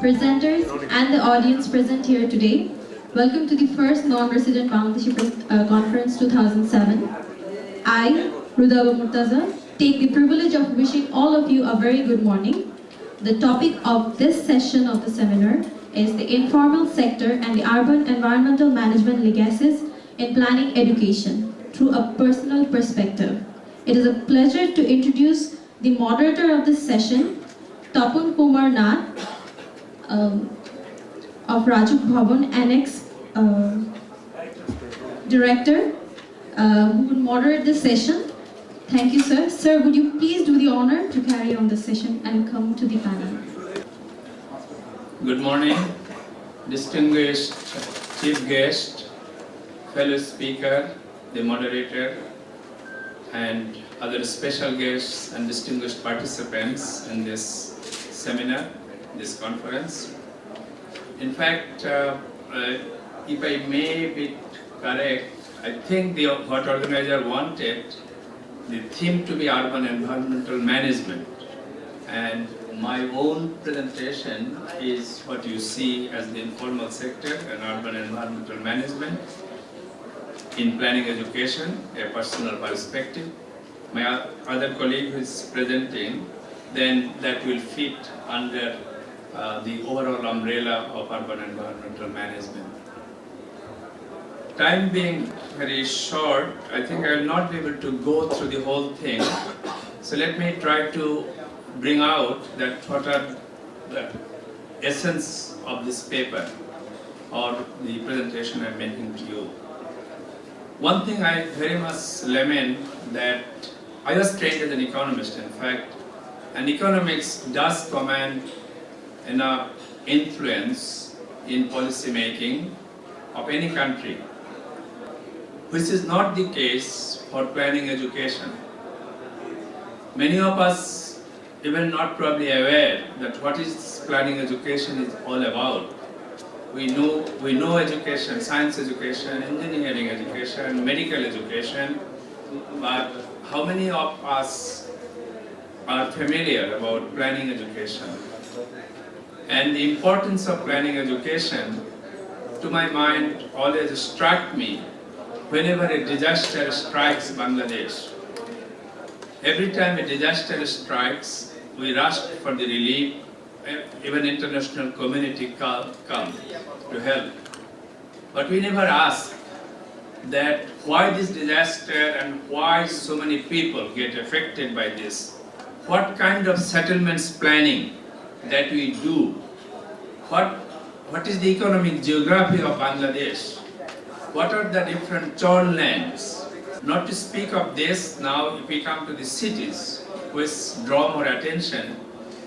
presenters, and the audience present here today. Welcome to the first non-resident Bangladeshi Conference 2007. I, Rudaba Murtaza, take the privilege of wishing all of you a very good morning. The topic of this session of the seminar is the informal sector and the urban environmental management legacies in planning education through a personal perspective. It is a pleasure to introduce the moderator of this session, Tapun Kumar Nath of Rajuk Bhavan Annex Director, who will moderate this session. Thank you, sir. Sir, would you please do the honor to carry on the session and come to the panel? Good morning, distinguished chief guest, fellow speaker, the moderator, and other special guests and distinguished participants in this seminar, this conference. In fact, if I may be correct, I think what organizer wanted the theme to be urban environmental management, and my own presentation is what you see as the informal sector and urban environmental management in planning education, a personal perspective. My other colleague who is presenting, then that will fit under the overall umbrella of urban environmental management. Time being very short, I think I will not be able to go through the whole thing. So let me try to bring out that what are the essence of this paper or the presentation I'm making to you. One thing I very much lament that I was trained as an economist, in fact, and economics does command enough influence in policy making of any country, which is not the case for planning education. Many of us even not probably aware that what is planning education is all about. We know education, science education, engineering education, medical education, but how many of us are familiar about planning education? And the importance of planning education, to my mind, always struck me whenever a disaster strikes Bangladesh. Every time a disaster strikes, we rush for the relief, even international community come to help. But we never ask that why this disaster and why so many people get affected by this. What kind of settlements planning that we do? What is the economic geography of Bangladesh? What are the different churn lands? Not to speak of this, now if we come to the cities, which draw more attention,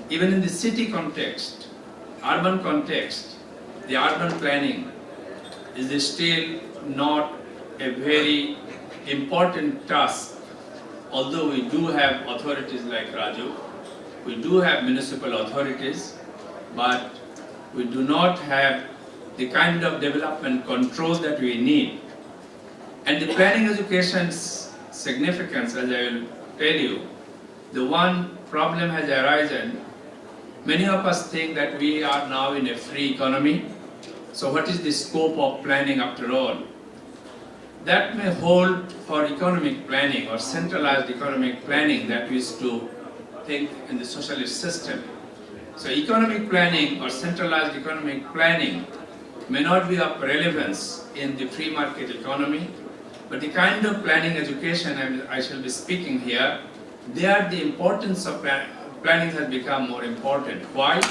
even in the city context, urban context, the urban planning is still not a very important task. Although we do have authorities like Raju, we do have municipal authorities, but we do not have the kind of development control that we need. And the planning education's significance, as I will tell you, the one problem has arisen. Many of us think that we are now in a free economy. So what is the scope of planning after all? That may hold for economic planning or centralized economic planning that we used to think in the socialist system. So economic planning or centralized economic planning may not be of relevance in the free market economy, but the kind of planning education I shall be speaking here, there the importance of planning has become more important. Why?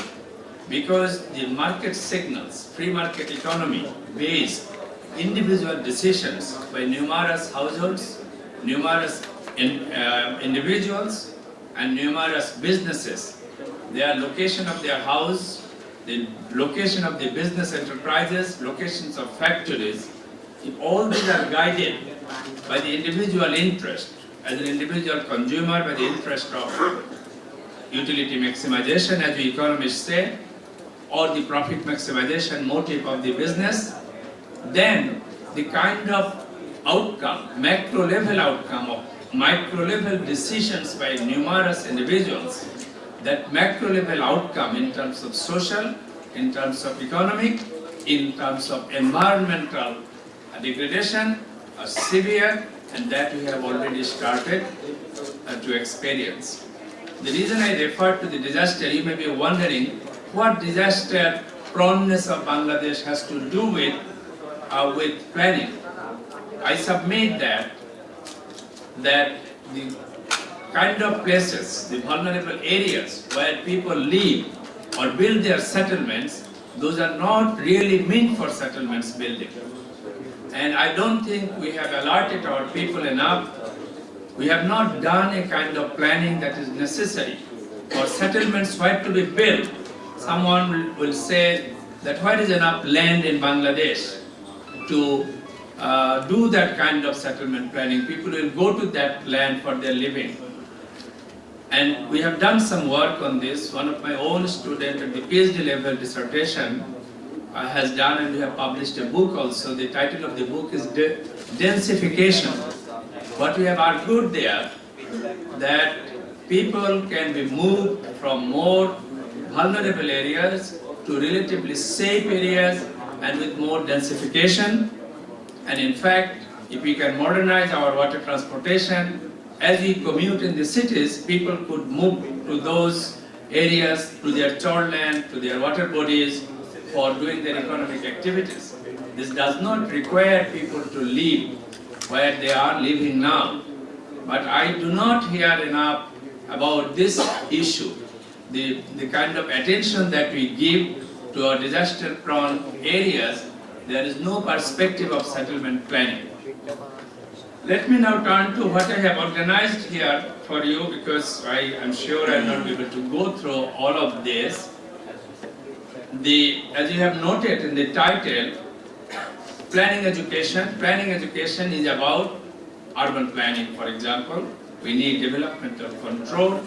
Because the market signals, free market economy based individual decisions by numerous households, numerous individuals, and numerous businesses. Their location of their house, the location of the business enterprises, locations of factories, if all these are guided by the individual interest, as an individual consumer, by the interest of utility maximization, as we economists say, or the profit maximization motive of the business, then the kind of outcome, macro level outcome of micro level decisions by numerous individuals, that macro level outcome in terms of social, in terms of economic, in terms of environmental degradation are severe, and that we have already started to experience. The reason I refer to the disaster, you may be wondering what disaster proneness of Bangladesh has to do with planning. I submit that the kind of places, the vulnerable areas where people live or build their settlements, those are not really meant for settlements building. And I don't think we have alerted our people enough. We have not done a kind of planning that is necessary for settlements where to be built. Someone will say that where is enough land in Bangladesh to do that kind of settlement planning. People will go to that land for their living. And we have done some work on this. One of my own students at the PhD level dissertation has done, and we have published a book also. The title of the book is Densification. What we have argued there, that people can be moved from more vulnerable areas to relatively safe areas and with more densification. And in fact, if we can modernize our water transportation, as we commute in the cities, people could move to those areas, to their shoreland, to their water bodies for doing their economic activities. This does not require people to live where they are living now. But I do not hear enough about this issue, the kind of attention that we give to our disaster-prone areas. There is no perspective of settlement planning. Let me now turn to what I have organized here for you, because I am sure I will not be able to go through all of this. As you have noted in the title, planning education is about urban planning, for example. We need developmental control,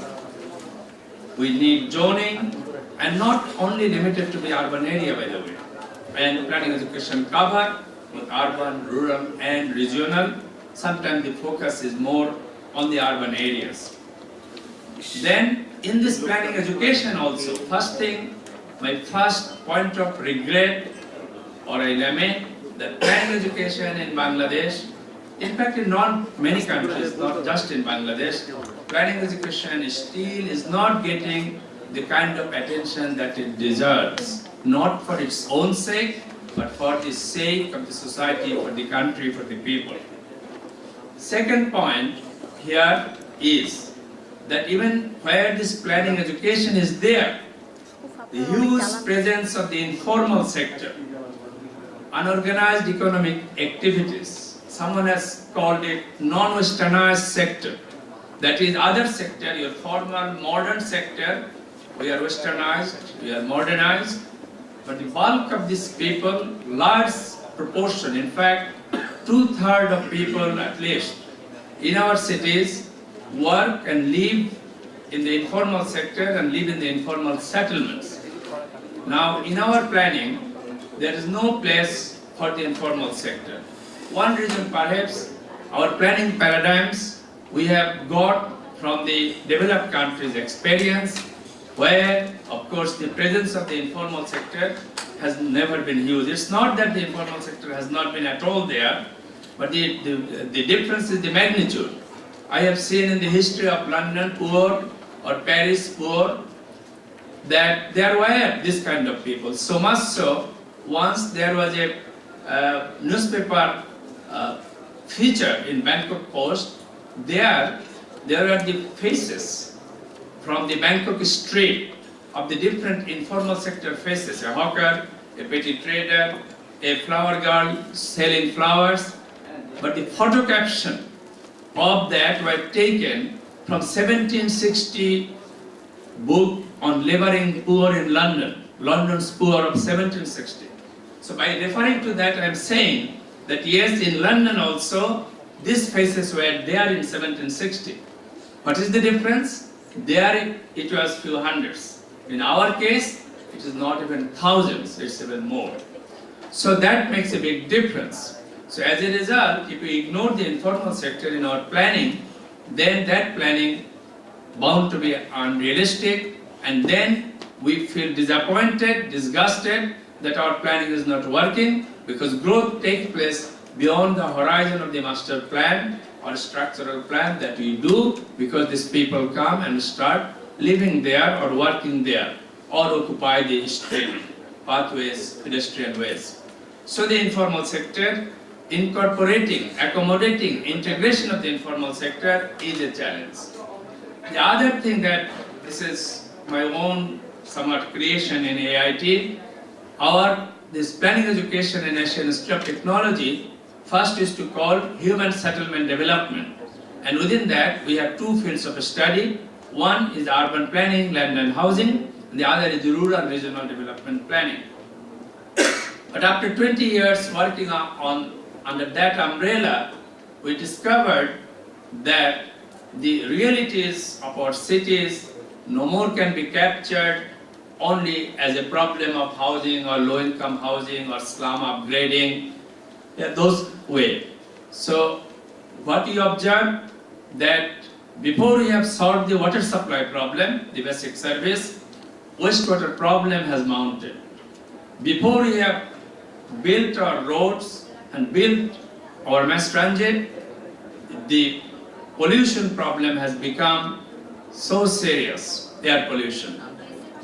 we need zoning, and not only limited to the urban area, by the way. And planning education cover both urban, rural, and regional. Sometimes the focus is more on the urban areas. Then, in this planning education also, first thing, my first point of regret, or I lament, that planning education in Bangladesh, in fact in not many countries, not just in Bangladesh, planning education still is not getting the kind of attention that it deserves, not for its own sake, but for the sake of the society, for the country, for the people. Second point here is that even where this planning education is there, the huge presence of the informal sector, unorganized economic activities, someone has called it non-westernized sector. That is other sector, your formal modern sector, we are westernized, we are modernized, but the bulk of these people, large proportion, in fact, 2/3 of people at least in our cities work and live in the informal sector and live in the informal settlements. Now, in our planning, there is no place for the informal sector. One reason perhaps, our planning paradigms we have got from the developed countries' experience, where, of course, the presence of the informal sector has never been huge. It's not that the informal sector has not been at all there, but the difference is the magnitude. I have seen in the history of London poor or Paris poor that there were this kind of people. So much so, once there was a newspaper feature in Bangkok Post, there were the faces from the Bangkok street of the different informal sector faces, a hawker, a petty trader, a flower girl selling flowers. But the photo caption of that were taken from 1760 book on laboring poor in London, London's poor of 1760. So by referring to that, I am saying that yes, in London also, these faces were there in 1760. What is the difference? There it was few hundreds. In our case, it is not even thousands, it's even more. So that makes a big difference. So as a result, if we ignore the informal sector in our planning, then that planning bound to be unrealistic, and then we feel disappointed, disgusted that our planning is not working, because growth takes place beyond the horizon of the master plan or structural plan that we do, because these people come and start living there or working there or occupy the street, pathways, pedestrian ways. So the informal sector, incorporating, accommodating, integration of the informal sector is a challenge. The other thing that, this is my own somewhat creation in AIT, this planning education and Asian Institute of Technology first is to call human settlement development, and within that we have two fields of study. One is urban planning, land and housing, and the other is rural regional development planning. But after 20 years working under that umbrella, we discovered that the realities of our cities no more can be captured only as a problem of housing or low-income housing or slum upgrading, those way. So what we observed, that before we have solved the water supply problem, the basic service, wastewater problem has mounted. Before we have built our roads and built our mass transit, the pollution problem has become so serious, air pollution.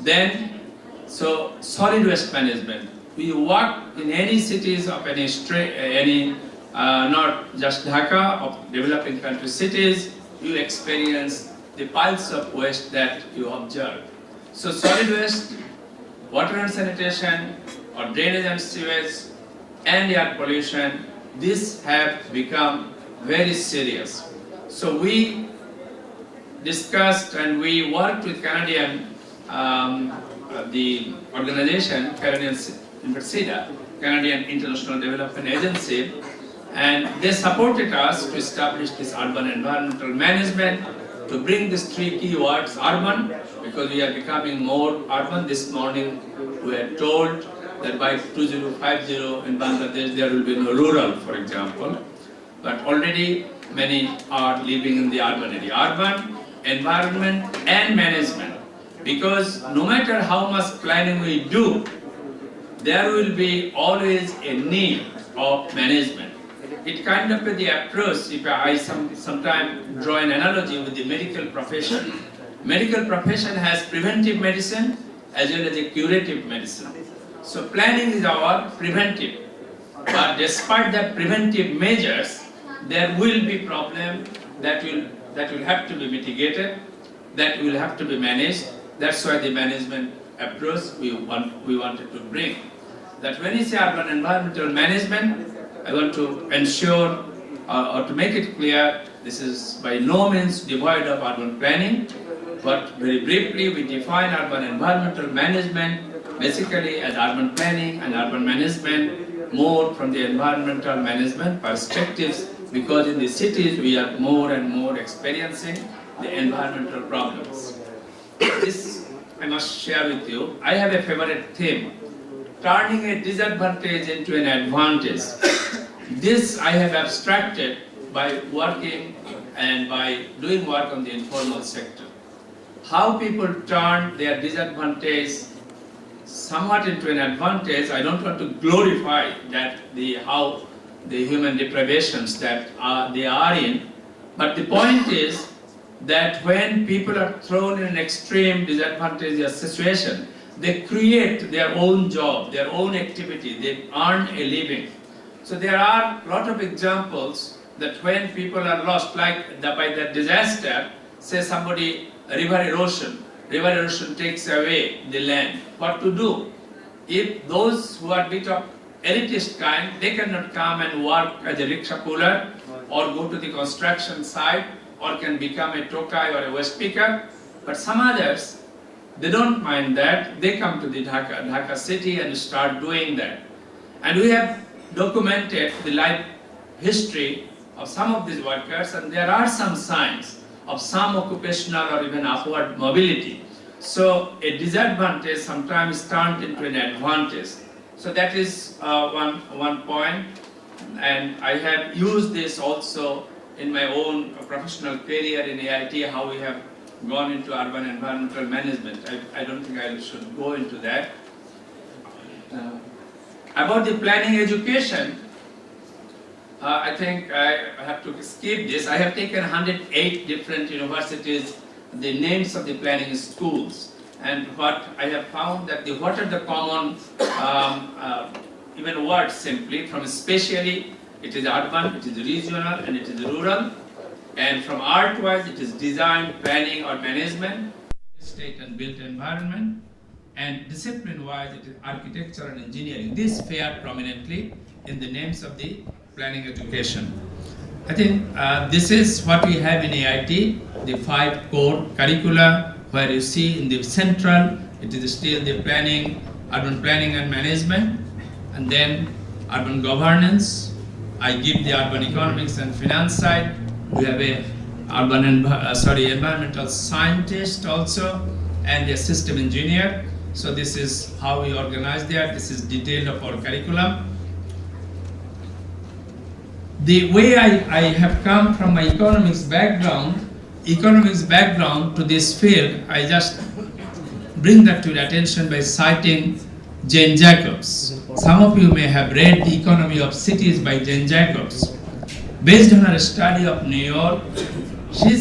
Then, so solid waste management. We walk in any cities of any state, not just Dhaka, of developing country cities, you experience the piles of waste that you observe. So solid waste, water and sanitation, or drainage and sewage, and air pollution, these have become very serious. So we discussed and we worked with Canadian, the organization, Canadian Canadian International Development Agency, and they supported us to establish this urban environmental management, to bring these three key words, urban, because we are becoming more urban. This morning we were told that by 2050 in Bangladesh there will be no rural, for example, but already many are living in the urban area. Urban, environment and management, because no matter how much planning we do, there will be always a need of management. It kind of the approach, if I sometimes draw an analogy with the medical profession. Medical profession has preventive medicine as well as a curative medicine. So planning is our preventive. But despite that preventive measures, there will be problems that will have to be mitigated, that will have to be managed. That's why the management approach we wanted to bring. That when you say urban environmental management, I want to ensure or to make it clear, this is by no means devoid of urban planning, but very briefly we define urban environmental management basically as urban planning and urban management more from the environmental management perspectives, because in the cities we are more and more experiencing the environmental problems. This I must share with you. I have a favorite theme, turning a disadvantage into an advantage. This I have abstracted by working and by doing work on the informal sector. How people turn their disadvantage somewhat into an advantage. I don't want to glorify that how the human deprivations that they are in, but the point is that when people are thrown in an extreme disadvantageous situation, they create their own job, their own activity, they earn a living. So there are a lot of examples that when people are lost, like by the disaster, say somebody, river erosion takes away the land. What to do? If those who are bit of elitist kind, they cannot come and work as a rickshaw puller or go to the construction site or can become a tokai or a waste picker, but some others, they don't mind that. They come to the Dhaka city and start doing that. And we have documented the life history of some of these workers, and there are some signs of some occupational or even upward mobility. So a disadvantage sometimes turned into an advantage. So that is one point, and I have used this also in my own professional career in AIT, how we have gone into urban environmental management. I don't think I should go into that. About the planning education, I think I have to skip this. I have taken 108 different universities, the names of the planning schools, and what I have found that what are the common even words simply from spatially, it is urban, it is regional, and it is rural, and from art-wise, it is design, planning, or management, state and built environment, and discipline-wise, it is architecture and engineering. This fare prominently in the names of the planning education. I think this is what we have in AIT, the 5 core curricula, where you see in the central, it is still the planning, urban planning and management, and then urban governance. I give the urban economics and finance side. We have a environmental scientist also, and a system engineer. So this is how we organize there. This is detailed of our curriculum. The way I have come from my economics background to this field, I just bring that to your attention by citing Jane Jacobs. Some of you may have read The Economy of Cities by Jane Jacobs. Based on her study of New York, she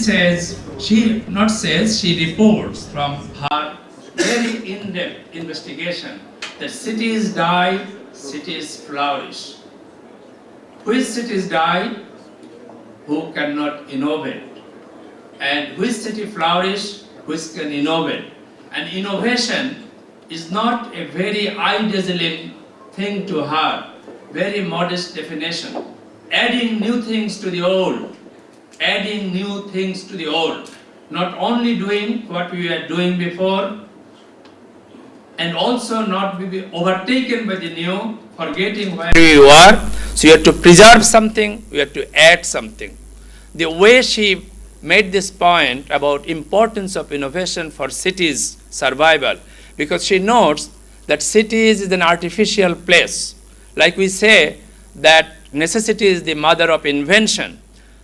reports from her very in-depth investigation that cities die, cities flourish. Which cities die? Who cannot innovate. And which city flourish? Which can innovate. And innovation is not a very eye-dazzling thing to her, very modest definition. Adding new things to the old, adding new things to the old. Not only doing what we were doing before, and also not be overtaken by the new, forgetting where you are. So you have to preserve something, you have to add something. The way she made this point about importance of innovation for cities' survival, because she notes that cities is an artificial place. Like we say that necessity is the mother of invention.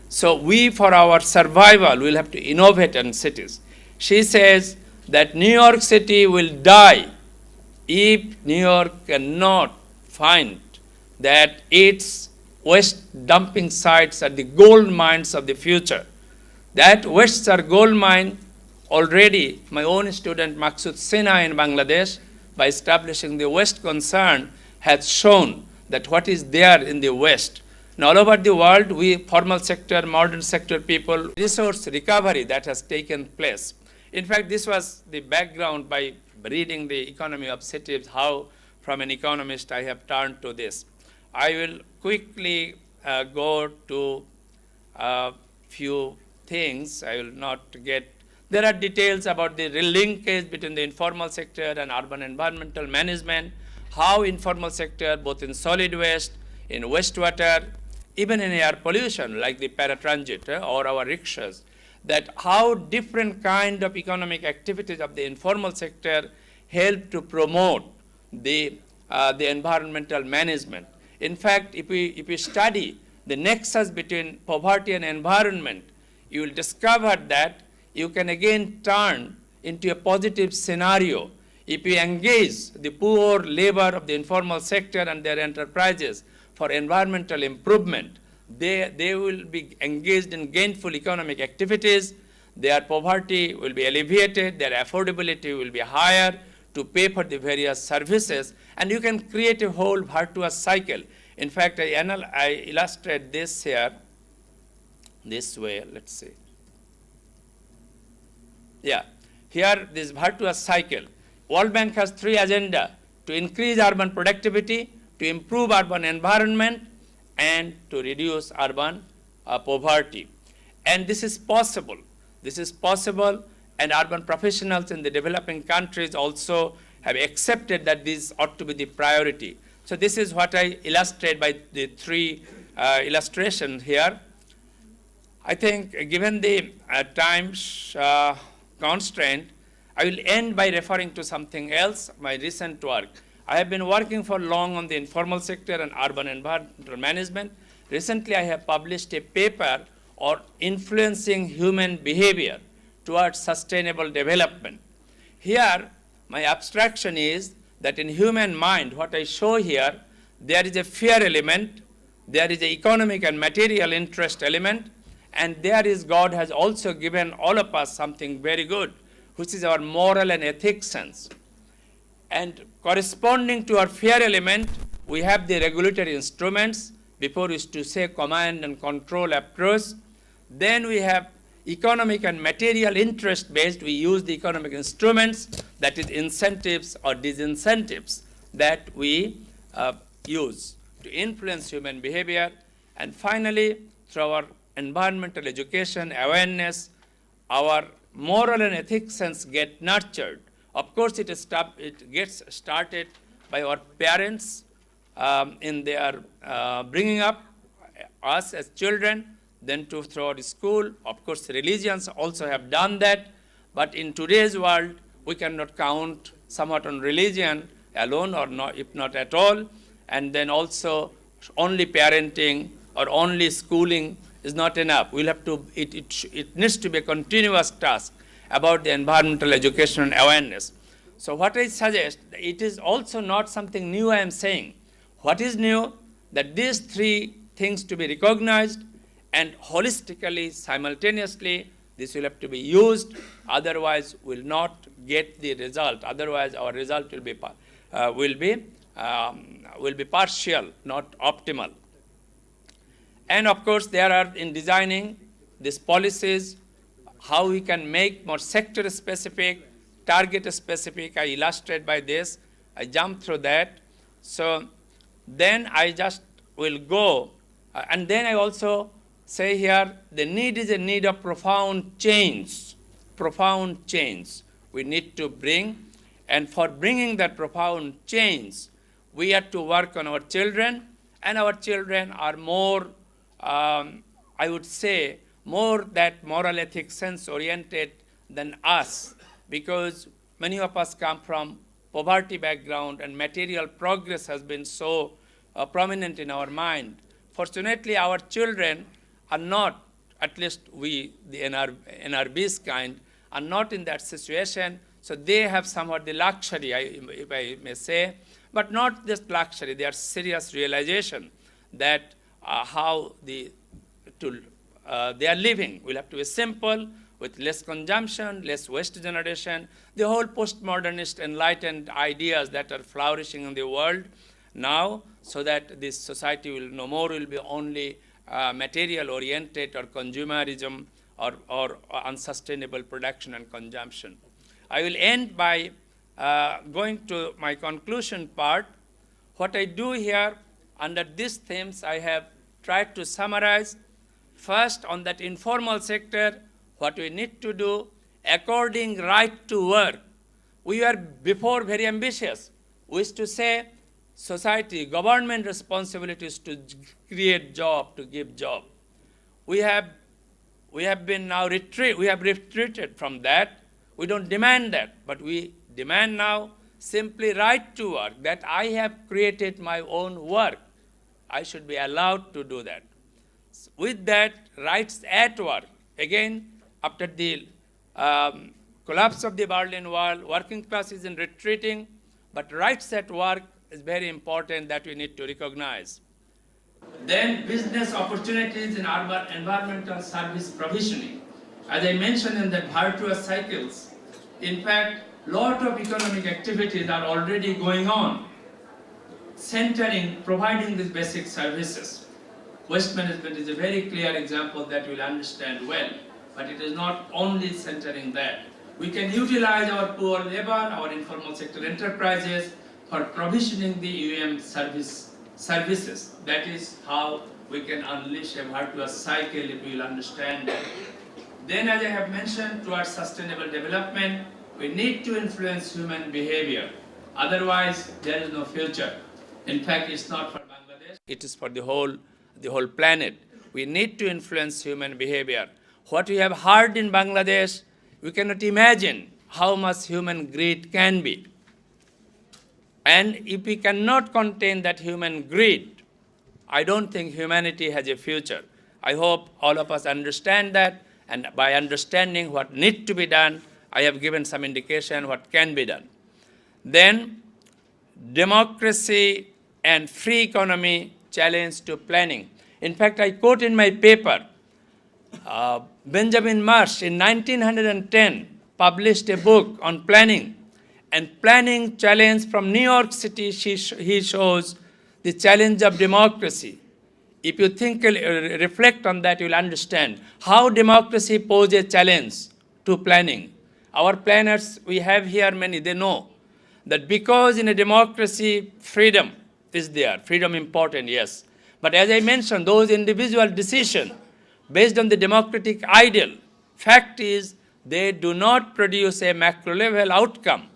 So we, for our survival, will have to innovate in cities. She says that New York City will die if New York cannot find that its waste dumping sites are the gold mines of the future. That wastes are gold mine already. My own student Maksud Sinha in Bangladesh, by establishing the waste concern, has shown that what is there in the waste. Now all over the world, we formal sector, modern sector people, resource recovery that has taken place. In fact, this was the background by reading The Economy of Cities, how from an economist I have turned to this. I will quickly go to a few things. I will not get, there are details about the linkage between the informal sector and urban environmental management, how informal sector, both in solid waste, in wastewater, even in air pollution, like the paratransit or our rickshaws, that how different kind of economic activities of the informal sector help to promote the environmental management. In fact, if we study the nexus between poverty and environment, you will discover that you can again turn into a positive scenario. If we engage the poor labor of the informal sector and their enterprises for environmental improvement, they will be engaged in gainful economic activities, their poverty will be alleviated, their affordability will be higher to pay for the various services, and you can create a whole virtuous cycle. In fact, I illustrate this here, this way, let's see. Yeah, here this virtuous cycle. World Bank has 3 agendas: to increase urban productivity, to improve urban environment, and to reduce urban poverty. And this is possible. This is possible, and urban professionals in the developing countries also have accepted that this ought to be the priority. So this is what I illustrate by the 3 illustrations here. I think given the time constraint, I will end by referring to something else, my recent work. I have been working for long on the informal sector and urban environmental management. Recently, I have published a paper on influencing human behavior towards sustainable development. Here, my abstraction is that in human mind, what I show here, there is a fear element, there is an economic and material interest element, and there is God has also given all of us something very good, which is our moral and ethics sense. And corresponding to our fear element, we have the regulatory instruments. Before is to say command and control approach. Then we have economic and material interest based. We use the economic instruments, that is incentives or disincentives, that we use to influence human behavior. And finally, through our environmental education, awareness, our moral and ethics sense get nurtured. Of course, it gets started by our parents in their bringing up us as children, then through our school. Of course, religions also have done that. But in today's world, we cannot count somewhat on religion alone, or not, if not at all. And then also only parenting or only schooling is not enough. We'll have to, it needs to be a continuous task about the environmental education and awareness. So what I suggest, it is also not something new I am saying. What is new? That these three things to be recognized and holistically, simultaneously, this will have to be used. Otherwise, we'll not get the result. Otherwise, our result will be partial, not optimal. And of course, there are in designing these policies, how we can make more sector specific, target specific. I illustrate by this. I jump through that. So then I just will go, and then I also say here, the need is a need of profound change. Profound change we need to bring. And for bringing that profound change, we have to work on our children, and our children are more, I would say, more that moral ethics sense oriented than us, because many of us come from poverty background and material progress has been so prominent in our mind. Fortunately, our children are not, at least we, the NRB's kind, are not in that situation. So they have somewhat the luxury, if I may say, but not just luxury, they are serious realization that how they are living will have to be simple, with less consumption, less waste generation, the whole postmodernist enlightened ideas that are flourishing in the world now, so that this society will no more will be only material oriented or consumerism or unsustainable production and consumption. I will end by going to my conclusion part. What I do here under these themes, I have tried to summarize. First, on that informal sector, what we need to do, according right to work. We were before very ambitious. We used to say society, government responsibility is to create job, to give job. We have been now we have retreated from that. We don't demand that, but we demand now simply right to work, that I have created my own work. I should be allowed to do that. With that, rights at work. Again, after the collapse of the Berlin Wall, working class is in retreating, but rights at work is very important that we need to recognize. Then business opportunities in urban environmental service provisioning. As I mentioned in the virtuous cycles, in fact, lot of economic activities are already going on, centering, providing these basic services. Waste management is a very clear example that you'll understand well, but it is not only centering that. We can utilize our poor labor, our informal sector enterprises for provisioning the UM services. That is how we can unleash a virtuous cycle, if we will understand that. Then, as I have mentioned, towards sustainable development, we need to influence human behavior. Otherwise, there is no future. In fact, it's not for Bangladesh. It is for the whole planet. We need to influence human behavior. What we have heard in Bangladesh, we cannot imagine how much human greed can be. And if we cannot contain that human greed, I don't think humanity has a future. I hope all of us understand that, And by understanding what needs to be done, I have given some indication what can be done. Then, democracy and free economy challenge to planning. In fact, I quote in my paper, Benjamin Marsh in 1910 published a book on planning, and planning challenge from New York City, he shows the challenge of democracy. If you think, reflect on that, you will understand how democracy poses a challenge to planning. Our planners, we have here many, they know that because in a democracy, freedom is there. Freedom important, yes. But as I mentioned, those individual decisions based on the democratic ideal, fact is they do not produce a macro level outcome.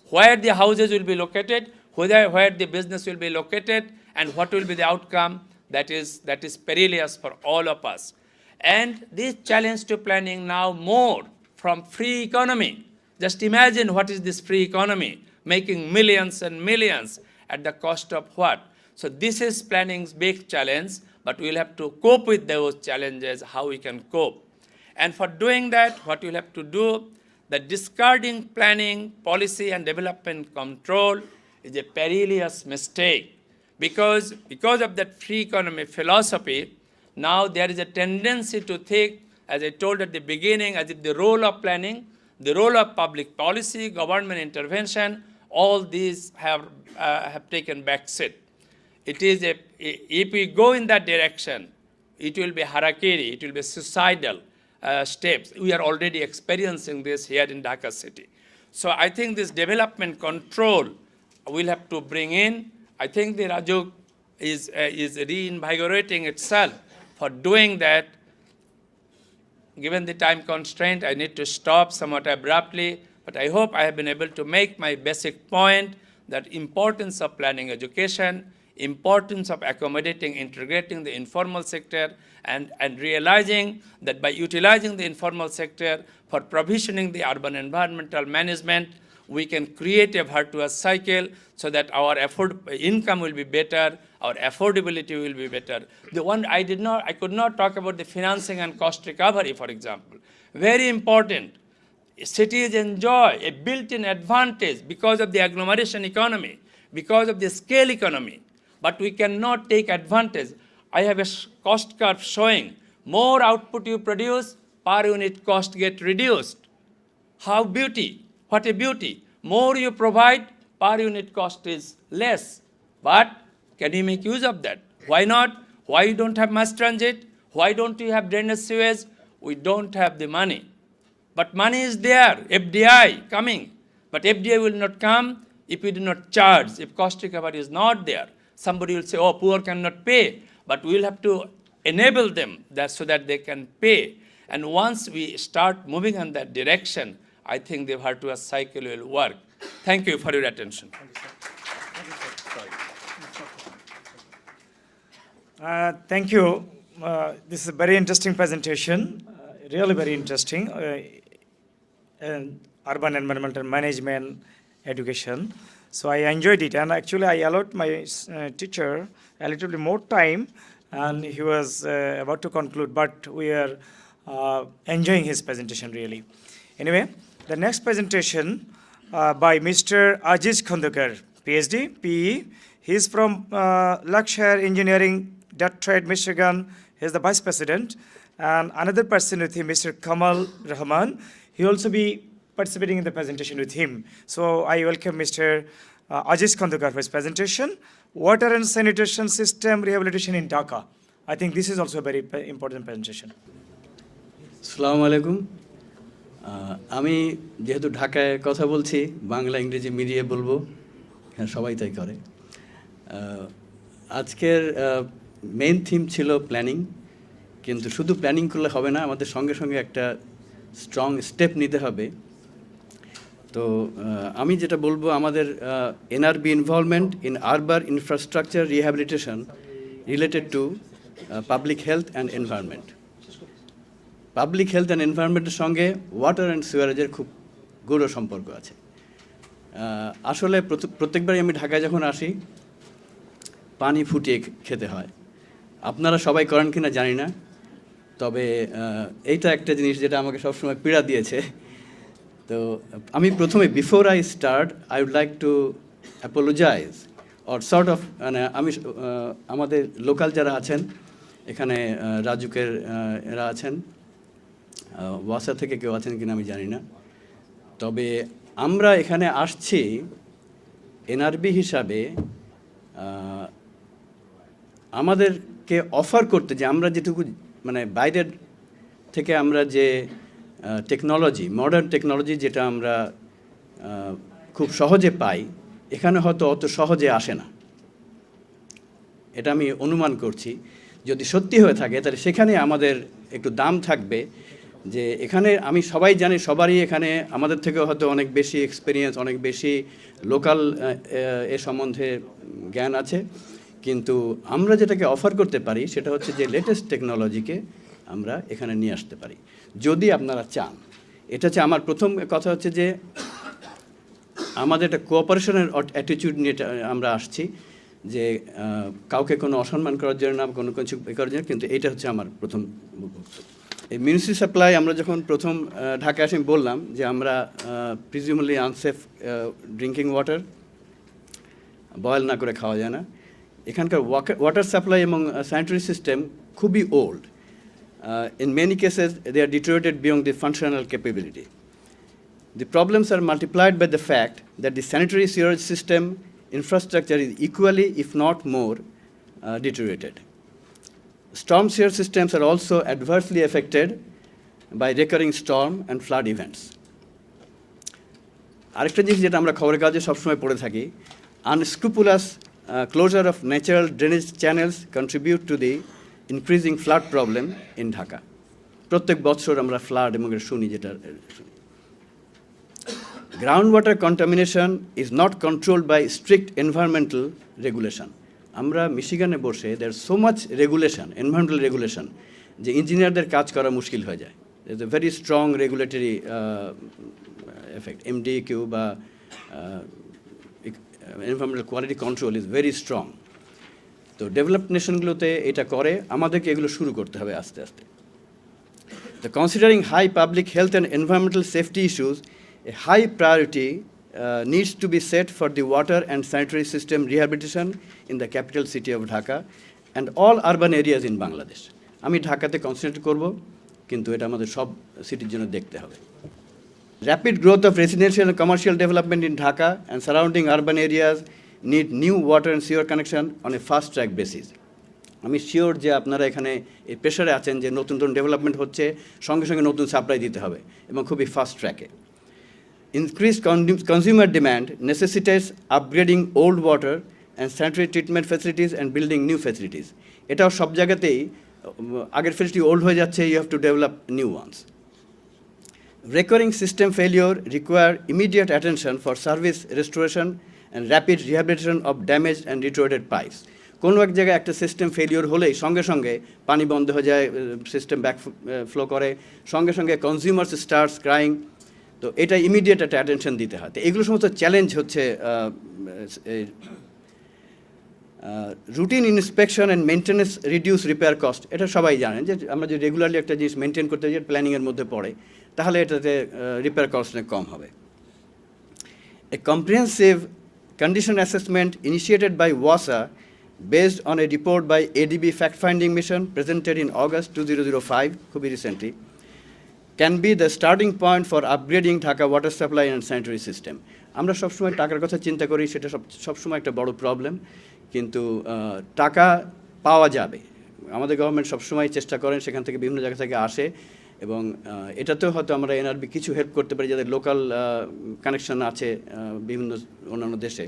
Where the houses will be located, where the business will be located, and what will be the outcome, that is perilous for all of us. And this challenge to planning now more from free economy. Just imagine what is this free economy, making millions and millions at the cost of what? So this is planning's big challenge, but we'll have to cope with those challenges, how we can cope. And for doing that, what we'll have to do, the discarding planning, policy, and development control is a perilous mistake. Because of that free economy philosophy, now there is a tendency to think, as I told at the beginning, as if the role of planning, the role of public policy, government intervention, all these have taken back seat. It is if we go in that direction, it will be harakiri, it will be suicidal steps. We are already experiencing this here in Dhaka city. So I think this development control we'll have to bring in. I think the Rajuk is reinvigorating itself. For doing that, given the time constraint, I need to stop somewhat abruptly, but I hope I have been able to make my basic point that importance of planning education, importance of accommodating, integrating the informal sector, and realizing that by utilizing the informal sector for provisioning the urban environmental management, we can create a virtuous cycle so that our income will be better, our affordability will be better. The one I could not talk about the financing and cost recovery, for example. Very important. Cities enjoy a built-in advantage because of the agglomeration economy, because of the scale economy, but we cannot take advantage. I have a cost curve showing more output you produce, per unit cost get reduced. How beauty. What a beauty. More you provide, per unit cost is less. But can you make use of that? Why not? Why you don't have mass transit? Why don't you have drainage sewage? We don't have the money. But money is there, FDI coming. But FDI will not come if we do not charge, if cost recovery is not there. Somebody will say, oh, poor cannot pay. But we'll have to enable them so that they can pay. And once we start moving in that direction, I think the virtuous cycle will work. Thank you for your attention. Thank you. This is a very interesting presentation, really very interesting. Urban environmental management, education. So I enjoyed it, and actually I allowed my teacher a little bit more time, and he was about to conclude, but we are enjoying his presentation really. Anyway, the next presentation by Mr. Aziz Khandekar, PhD, PE. He is from Luxshire Engineering, Detroit, Michigan. He is the Vice President. And another person with him, Mr. Kamal Rahman. He will also be participating in the presentation with him. So I welcome Mr. Aziz Khandekar for his presentation. Water and sanitation system rehabilitation in Dhaka. I think this is also a very important presentation. আসসালামু আলাইকুম আমি যেহেতু ঢাকায় কথা বলছি বাংলা ইংরেজি মিলিয়ে বলবো হ্যাঁ সবাই তাই করে আজকের মেইন থিম ছিল প্ল্যানিং কিন্তু শুধু প্ল্যানিং করলে হবে না আমাদের সঙ্গে সঙ্গে একটা স্ট্রং স্টেপ নিতে হবে তো আমি যেটা বলবো আমাদের NRB involvement in urban infrastructure rehabilitation related to public health and environment public health and এনভায়রনমেন্টের সঙ্গে ওয়াটার অ্যান্ড সিওয়ারেজের খুব গূঢ় সম্পর্ক আছে আসলে প্রত্যেকবারই আমি ঢাকায় যখন আসি পানি ফুটিয়ে খেতে হয় আপনারা সবাই করেন কিনা জানি না তবে এইটা একটা জিনিস যেটা আমাকে সবসময় পীড়া দিয়েছে। তো আমি প্রথমে before I start I would like to apologise or sort of, মানে আমি আমাদের লোকাল যারা আছেন এখানে রাজুকের এরা আছেন, ওয়াসা থেকে কেউ আছেন কিনা আমি জানি না, তবে আমরা এখানে আসছি এনআরবি হিসাবে আমাদেরকে অফার করতে, যে আমরা যেটুকু মানে বাইরের থেকে আমরা যে টেকনোলজি, মডার্ন টেকনোলজি যেটা আমরা খুব সহজে পাই, এখানে হয়তো অত সহজে আসে না। এটা আমি অনুমান করছি। যদি সত্যি হয়ে থাকে তাহলে সেখানে আমাদের একটু দাম থাকবে, যে এখানে আমি সবাই জানি, সবারই এখানে আমাদের থেকেও হয়তো অনেক বেশি এক্সপিরিয়েন্স, অনেক বেশি লোকাল এ সম্বন্ধে জ্ঞান আছে, কিন্তু আমরা যেটাকে অফার করতে পারি সেটা হচ্ছে যে লেটেস্ট টেকনোলজিকে আমরা এখানে নিয়ে আসতে পারি, যদি আপনারা চান। এটা হচ্ছে আমার প্রথম কথা, হচ্ছে যে আমাদের একটা কোঅপারেশনের অ্যাটিটিউড নিয়ে আমরা আসছি, যে কাউকে কোনো অসম্মান করার জন্য না, কোনো কিছু করার জন্য, কিন্তু এইটা হচ্ছে আমার প্রথম বক্তব্য। এই মিউনিসিপাল সাপ্লাই আমরা যখন প্রথম ঢাকা আসি, বললাম যে আমরা প্রিজিউমলি আনসেফ ড্রিঙ্কিং ওয়াটার, বয়েল না করে খাওয়া যায় না। এখানকার ওয়াটার সাপ্লাই এবং স্যানিটারি সিস্টেম খুবই old. In many cases, they are deteriorated beyond the functional capability. The problems are multiplied by the fact that the sanitary sewerage system infrastructure is equally, if not more, deteriorated. Storm sewer systems are also adversely affected by recurring storm and flood events. আরেকটা জিনিস যেটা আমরা খবরের কাগজে সবসময় পড়ে থাকি, unscrupulous closure of natural drainage channels contribute to the increasing flood problem in Dhaka. প্রত্যেক বছর আমরা ফ্লাড এবং শুনি, যেটা শুনি। Groundwater contamination is not controlled by strict environmental regulation. আমরা মিশিগানে বসে there is so much regulation, environmental regulation, যে ইঞ্জিনিয়ারদের কাজ করা মুশকিল হয়ে যায়। There is a very strong regulatory effect. MDQ বা environmental quality control is very strong. তো ডেভেলপড নেশনগুলোতে এটা করে, আমাদেরকে এগুলো শুরু করতে হবে আস্তে আস্তে। তো considering high public health and environmental safety issues, a high priority needs to be set for the water and sanitary system rehabilitation in the capital city of Dhaka and all urban areas in Bangladesh. আমি ঢাকাতে concentrate করব, কিন্তু এটা আমাদের সব সিটির জন্য দেখতে হবে। Rapid growth of residential and commercial development in Dhaka and surrounding urban areas need new water and sewer connection on a fast track basis. আমি শিওর যে আপনারা এখানে এই প্রেশারে আছেন যে নতুন নতুন ডেভেলপমেন্ট হচ্ছে, সঙ্গে সঙ্গে নতুন সাপ্লাই দিতে হবে এবং খুবই ফাস্ট ট্র্যাকে। Increased consumer demand necessitates upgrading old water and sanitary treatment facilities and building new facilities. এটাও সব জায়গাতেই আগের ফেসিলিটি ওল্ড হয়ে যাচ্ছে, you have to develop new ones. Recurring system failure require immediate attention for service restoration and rapid rehabilitation of damaged and deteriorated pipes. কোনো এক জায়গায় একটা সিস্টেম ফেলিওর হলেই সঙ্গে সঙ্গে পানি বন্ধ হয়ে যায়, সিস্টেম ব্যাক ফ্লো করে, সঙ্গে সঙ্গে কনজিউমার্স স্টার্টস ক্রাইং। তো এটা ইমিডিয়েট একটা অ্যাটেনশন দিতে হয়। তো এগুলো সমস্ত চ্যালেঞ্জ হচ্ছে routine inspection and maintenance reduce repair cost. এটা সবাই জানেন যে আমরা যদি রেগুলারলি একটা জিনিস মেনটেন করতে যাই, প্ল্যানিংয়ের মধ্যে পড়ে, তাহলে এটাতে রিপেয়ার কস্ট অনেক কম হবে। A comprehensive condition assessment initiated by WASA based on a report by ADB fact-finding mission presented in August 2005, খুবই recently, can be the starting point for upgrading Dhaka water supply and sanitary system. আমরা সবসময় টাকার কথা চিন্তা করি, সেটা সবসময় একটা বড় প্রবলেম, কিন্তু টাকা পাওয়া যাবে। আমাদের গভর্নমেন্ট সবসময় চেষ্টা করেন, সেখান থেকে বিভিন্ন জায়গা থেকে আসে, এবং এটাতেও হয়তো আমরা এনআরবি কিছু হেল্প করতে পারি, যাদের লোকাল কানেকশন আছে বিভিন্ন অন্যান্য দেশে।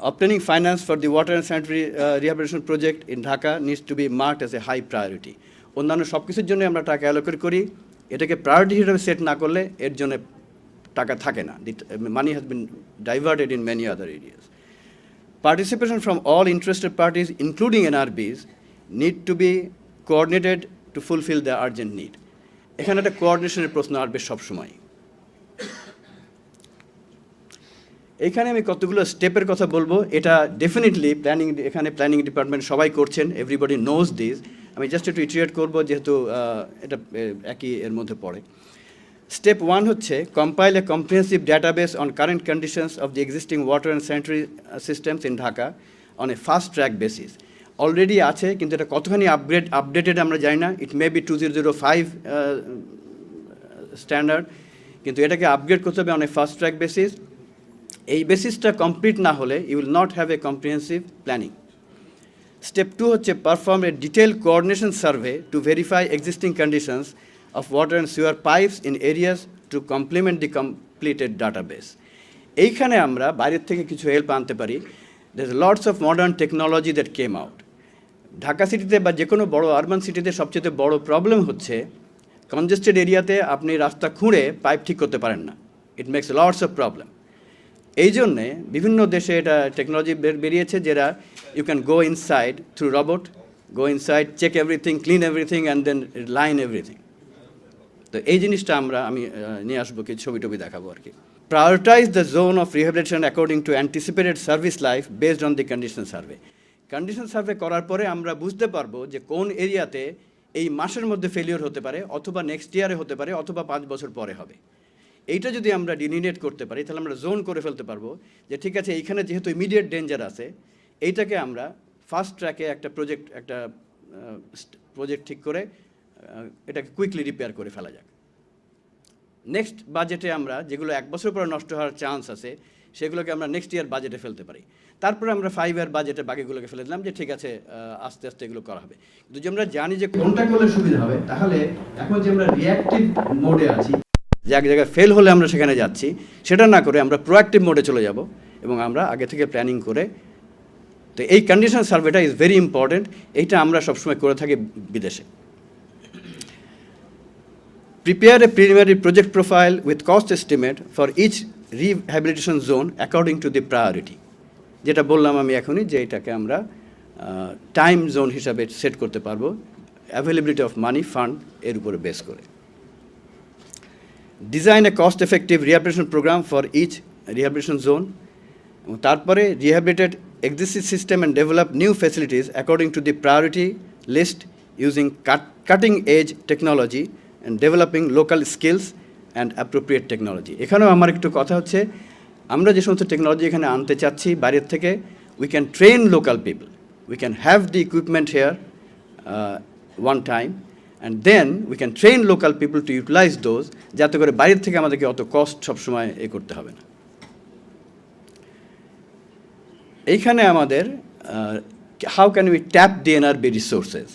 Obtaining finance for the water and sanitary rehabilitation project in Dhaka needs to be marked as a high priority. অন্যান্য সব কিছুর জন্য আমরা টাকা অ্যালোকেট করি, এটাকে প্রায়োরিটি হিসেবে সেট না করলে এর জন্য টাকা থাকে না। Money has been diverted in many other areas. Participation from all interested parties, including NRBs, need to be coordinated to fulfill the urgent need. এখানে একটা কোঅর্ডিনেশনের প্রশ্ন আসবে সবসময়। এখানে আমি কতগুলো স্টেপের কথা বলবো, এটা ডেফিনেটলি প্ল্যানিং, এখানে প্ল্যানিং ডিপার্টমেন্ট সবাই করছেন, এভরিবডি নোজ দিস, আমি জাস্ট একটু ইটারেট করবো যেহেতু এটা একই এর মধ্যে পড়ে। স্টেপ 1 হচ্ছে compile A comprehensive database on current conditions of the existing water and sanitary systems in Dhaka on a fast track basis. Already আছে, কিন্তু এটা কতখানি আপডেটেড আমরা জানি না। ইট মে বি 2005 স্ট্যান্ডার্ড, কিন্তু এটাকে আপগ্রেড করতে হবে on a fast track basis. এই বেসিসটা কমপ্লিট না হলে you will not have a comprehensive planning. Step 2 হচ্ছে perform a detail coordination survey to verify existing conditions of water and sewer pipes in areas to complement the completed database. এইখানে আমরা বাইরের থেকে কিছু হেল্প আনতে পারি। There's lots of modern technology that came out. Dhaka সিটিতে বা যে কোনো বড় আরবান সিটিতে সবচেয়ে বড় প্রবলেম হচ্ছে কনজেস্টেড এরিয়াতে আপনি রাস্তা খুঁড়ে পাইপ ঠিক করতে পারেন না। It makes lots of problem. এই জন্যে বিভিন্ন দেশে এটা টেকনোলজি বেরিয়েছে, যেটা you can go inside through robot, go inside, check everything, clean everything and then line everything. তো এই জিনিসটা আমি নিয়ে আসবো, কিছু ছবি টবি দেখাবো আর কি। Prioritise the zone of rehabilitation according to anticipated service life based on the condition survey. Condition survey করার পরে আমরা বুঝতে পারবো যে কোন এরিয়াতে এই মাসের মধ্যে ফেলিওর হতে পারে, অথবা নেক্সট ইয়ারে হতে পারে, অথবা 5 বছর পরে হবে। এইটা যদি আমরা ডিলিনেট করতে পারি তাহলে আমরা জোন করে ফেলতে পারবো যে ঠিক আছে, এইখানে যেহেতু ইমিডিয়েট ডেঞ্জার আছে, এইটাকে আমরা ফাস্ট ট্র্যাকে একটা প্রজেক্ট ঠিক করে এটাকে কুইকলি রিপেয়ার করে ফেলা যাক। নেক্সট বাজেটে আমরা যেগুলো 1 বছর পরে নষ্ট হওয়ার চান্স আছে সেগুলোকে আমরা নেক্সট ইয়ার বাজেটে ফেলতে পারি। তারপরে আমরা 5 ইয়ার বাজেটে বাকিগুলোকে ফেলে দিলাম যে ঠিক আছে, আস্তে আস্তে এগুলো করা হবে। কিন্তু যে আমরা জানি যে কোনটা করলে সুবিধা হবে, তাহলে এখন যে আমরা রিঅ্যাক্টিভ মোডে আছি, যে এক জায়গায় ফেল হলে আমরা সেখানে যাচ্ছি, সেটা না করে আমরা প্রোঅ্যাক্টিভ মোডে চলে যাব এবং আমরা আগে থেকে প্ল্যানিং করে। তো এই কন্ডিশন সার্ভেটা ইজ ভেরি ইম্পর্টেন্ট। এইটা আমরা সবসময় করে থাকি বিদেশে। Prepare a preliminary project profile with cost estimate for each rehabilitation zone according to the priority. যেটা বললাম আমি এখনই, যে এটাকে আমরা টাইম জোন হিসাবে সেট করতে পারবো, অ্যাভেলেবিলিটি অফ মানি ফান্ড এর উপরে বেস করে। Design a cost effective rehabilitation programme for each rehabilitation zone. এবং তারপরে rehabilitated existing system and develop new facilities according to the priority list using cutting edge technology and developing local skills and appropriate technology. এখানেও আমার একটু কথা হচ্ছে, আমরা যে সমস্ত টেকনোলজি এখানে আনতে চাচ্ছি বাইরের থেকে, we can train local people, we can have the equipment here one time, and then we can train local people to utilize those, যাতে করে বাইরের থেকে আমাদেরকে অত কস্ট সবসময় করতে হবে না। এইখানে আমাদের how can we tap the NRB resources?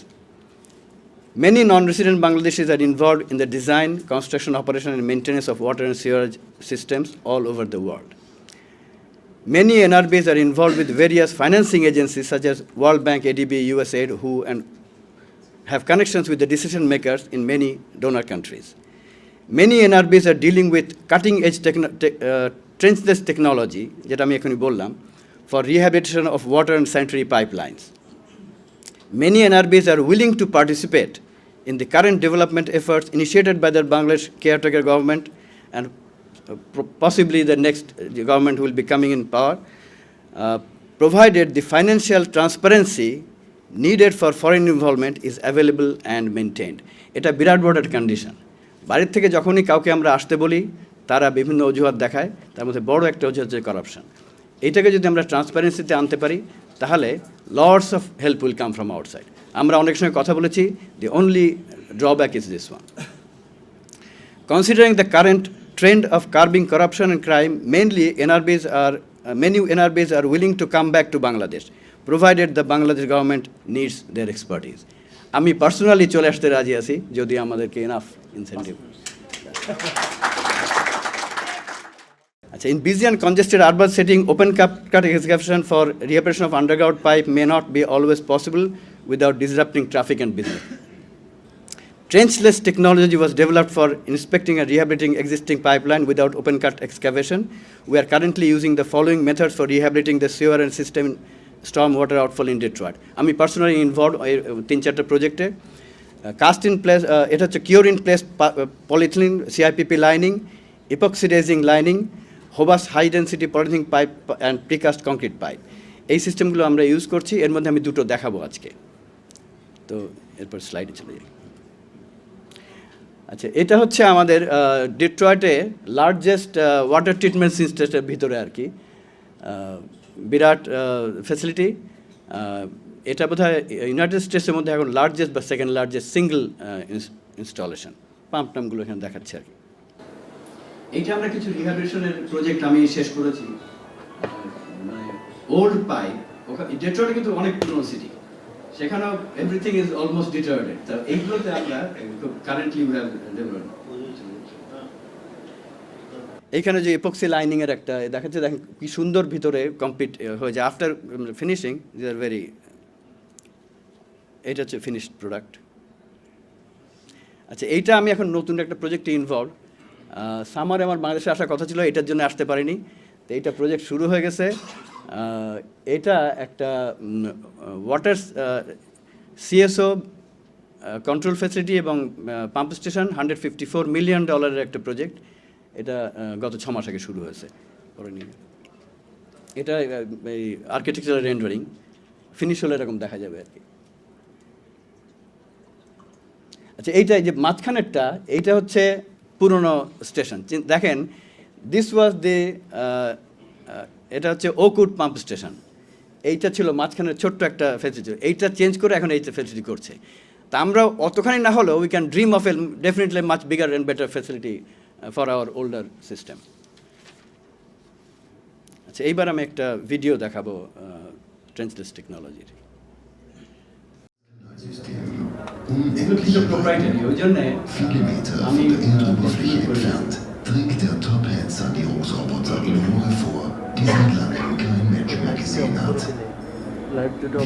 Many non-resident Bangladeshis are involved in the design, construction, operation, and maintenance of water and sewerage systems all over the world. Many NRBs are involved with various financing agencies such as World Bank, ADB, USAID, who and have connections with the decision makers in many donor countries. Many NRBs are dealing with cutting-edge trenchless technology, যেটা আমি এখনই বললাম, for rehabilitation of water and sanitary pipelines. Many NRBs are willing to participate in the current development efforts initiated by the Bangladesh caretaker government, and possibly the next government will be coming in power, provided the financial transparency needed for foreign involvement is available and maintained. এটা বিরাট বড় একটা condition. বাইরের থেকে যখনই কাউকে আমরা আসতে বলি, তারা বিভিন্ন অজুহাত দেখায়, তার মধ্যে বড় একটা অজুহাত হচ্ছে করাপশন। এইটাকে যদি আমরা ট্রান্সপারেন্সিতে আনতে পারি, তাহলে lots of help will come from outside. আমরা অনেক সময় কথা বলেছি, the only drawback is this one. Considering the current trend of curbing corruption and crime, many NRBs are willing to come back to Bangladesh, provided the Bangladesh government needs their expertise. আমি personally চলে আসতে রাজি আছি, যদি আমাদেরকে enough incentive. আচ্ছা, in busy and congested urban setting, open cut excavation for rehabilitation of underground pipe may not be always possible without disrupting traffic and business. Trenchless technology was developed for inspecting and rehabilitating existing pipeline without open cut excavation. We are currently using the following methods for rehabilitating the sewer and system storm water outfall in Detroit. আমি personally involve 3-4টা প্রজেক্টে। Cast in place, এটা হচ্ছে cure in place polyethylene CIPP lining, epoxidising lining, Hobas high density polythene pipe and precast concrete pipe. এই সিস্টেমগুলো আমরা use করছি। এর মধ্যে আমি 2টো দেখাবো আজকে। তো এরপর স্লাইডে চলে যাই। আচ্ছা, এটা হচ্ছে আমাদের ডিট্রয়েটে লার্জেস্ট ওয়াটার ট্রিটমেন্ট সিস্টেমের ভিতরে আর কি, বিরাট ফ্যাসিলিটি। এটা বোধহয় ইউনাইটেড স্টেটসের মধ্যে এখন লার্জেস্ট বা second largest single installation. Pump টামগুলো এখানে দেখাচ্ছে আর কি। এইটা আমরা কিছু রিহ্যাবিলিটেশনের প্রজেক্ট আমি শেষ করেছি। মানে ওল্ড পাইপ, ডেট্রয়েটে কিন্তু অনেক পুরনো সিটি, সেখানেও এভরিথিং ইজ অলমোস্ট ডিটার্ডেড। তো এইগুলোতে আমরা কারেন্টলি উই হ্যাভ ডেভেলপড। এইখানে যে এপক্সি লাইনিং এর একটা দেখাচ্ছে, দেখেন কি সুন্দর ভিতরে কমপ্লিট হয়ে যায় after finishing. They are very, এটা হচ্ছে ফিনিশড প্রোডাক্ট। আচ্ছা, এইটা আমি এখন নতুন একটা প্রজেক্টে ইনভলভ। সামারে আমার বাংলাদেশে আসার কথা ছিল, এটার জন্য আসতে পারিনি। তো এইটা প্রজেক্ট শুরু হয়ে গেছে। এটা একটা ওয়াটার সিএসও কন্ট্রোল ফ্যাসিলিটি এবং পাম্প স্টেশন, $154 মিলিয়ন একটা প্রজেক্ট। এটা গত 6 মাস আগে শুরু হয়েছে। পরে নিয়ে এটা এই আর্কিটেকচারাল রেন্ডারিং ফিনিশ হলে এরকম দেখা যাবে আর কি। আচ্ছা, এইটা যে মাঝখানেরটা, এইটা হচ্ছে পুরনো স্টেশন। দেখেন, দিস ওয়াজ দি, এটা হচ্ছে ওকুট পাম্প স্টেশন। এইটা ছিল মাঝখানের ছোট্ট একটা ফ্যাসিলিটি, এইটা চেঞ্জ করে এখন এইটা ফ্যাসিলিটি করছে। তা আমরা অতখানি না হলেও we can dream of A definitely much bigger and better facility for our older system. আচ্ছা, এইবার আমি একটা ভিডিও দেখাবো ট্রেন্সলেস টেকনোলজির। Viele Meter von der Erdoberfläche entfernt dringt der Top-Head-Sanierungsroboter in Rohre vor, die seit langem kein Mensch mehr gesehen hat.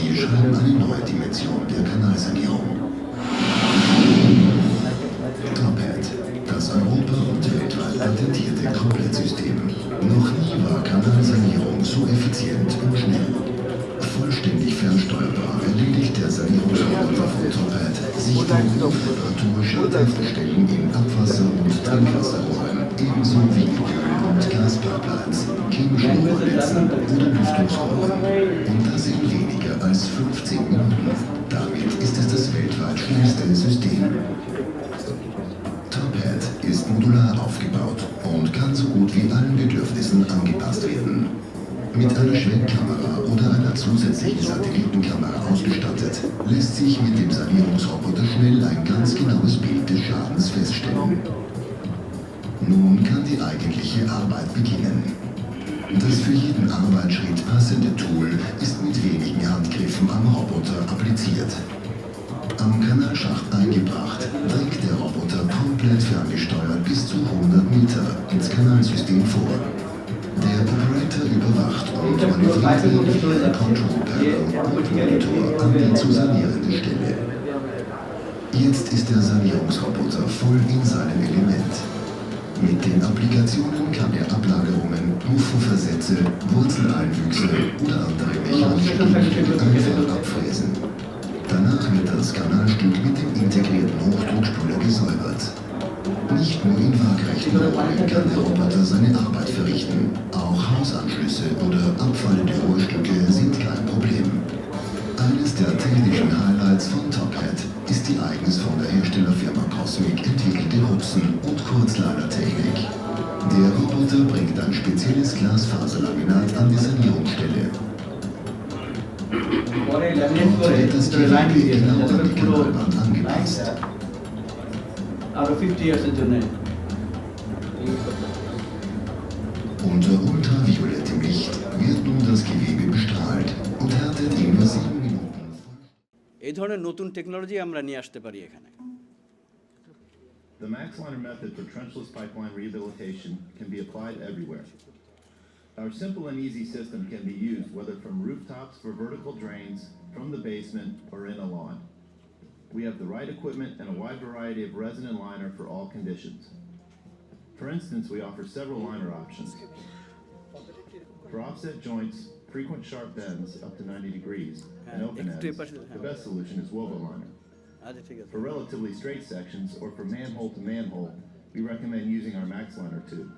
Wir schreiben eine neue Dimension der Kanalsanierung. Top-Head, das Europa- und weltweit patentierte Komplettsystem. Noch nie war Kanalsanierung so effizient und schnell. Vollständig fernsteuerbar erledigt der Sanierungsroboter von Top-Head Sichtung und Reparatur schadhafter Stellen in Abwasser- und Trinkwasserrohren, ebenso wie Öl- und Gaspipelines, chemischen Rohrnetzen oder Lüftungsrohren. Und das in weniger als 15 Minuten. Damit ist es das weltweit schnellste System. Top-Head ist modular aufgebaut und kann so gut wie allen Bedürfnissen angepasst werden. Mit einer Schwenkkamera oder einer zusätzlichen Satellitenkamera ausgestattet, lässt sich mit dem Sanierungsroboter schnell ein ganz genaues Bild des Schadens feststellen. Nun kann die eigentliche Arbeit beginnen. Das für jeden Arbeitsschritt passende Tool ist mit wenigen Handgriffen am Roboter appliziert. Am Kanalschacht eingebracht, dringt der Roboter komplett ferngesteuert bis zu 100 Meter ins Kanalsystem vor. Der Operator überwacht und manövriert wie ein Control-Panel und Monitor an die zu sanierende Stelle. Jetzt ist der Sanierungsroboter voll in seinem Element. Mit den Applikationen kann er Ablagerungen, Uferversätze, Wurzeleinwüchse oder andere mechanische Gegenstände einfach abfräsen. Danach wird das Kanalstück mit dem integrierten Hochdruckspüler gesäubert. Nicht nur in waagrechten Rohren kann der Roboter seine Arbeit verrichten. Auch Hausanschlüsse oder abfallende Rohrstücke sind kein Problem. Eines der technischen Highlights von Top-Head ist die eigens von der Herstellerfirma Cosmic entwickelte Hupsen- und Kurzladertechnik. Der Roboter bringt ein spezielles Glasfaserlaminat an die Sanierungsstelle. Dort wird das Gewebe genau an die Kanalwand angepasst. আরো 50 ইয়ার্সের জন্য Unter ultraviolettem Licht wird nun das Gewebe bestrahlt und härtet in nur 7 Minuten. এই ধরনের নতুন technology আমরা নিয়ে আসতে পারি এখানে। The MaxLiner method for trenchless pipeline rehabilitation can be applied everywhere. Our simple and easy system can be used whether from rooftops for vertical drains, from the basement, or in a lawn. We have the right equipment and a wide variety of resin and liner for all conditions. For instance, we offer several liner options. For offset joints, frequent sharp bends up to 90 degrees, and open ends, the best solution is Wovo liner. For relatively straight sections or for manhole to manhole, we recommend using our MaxLiner tube.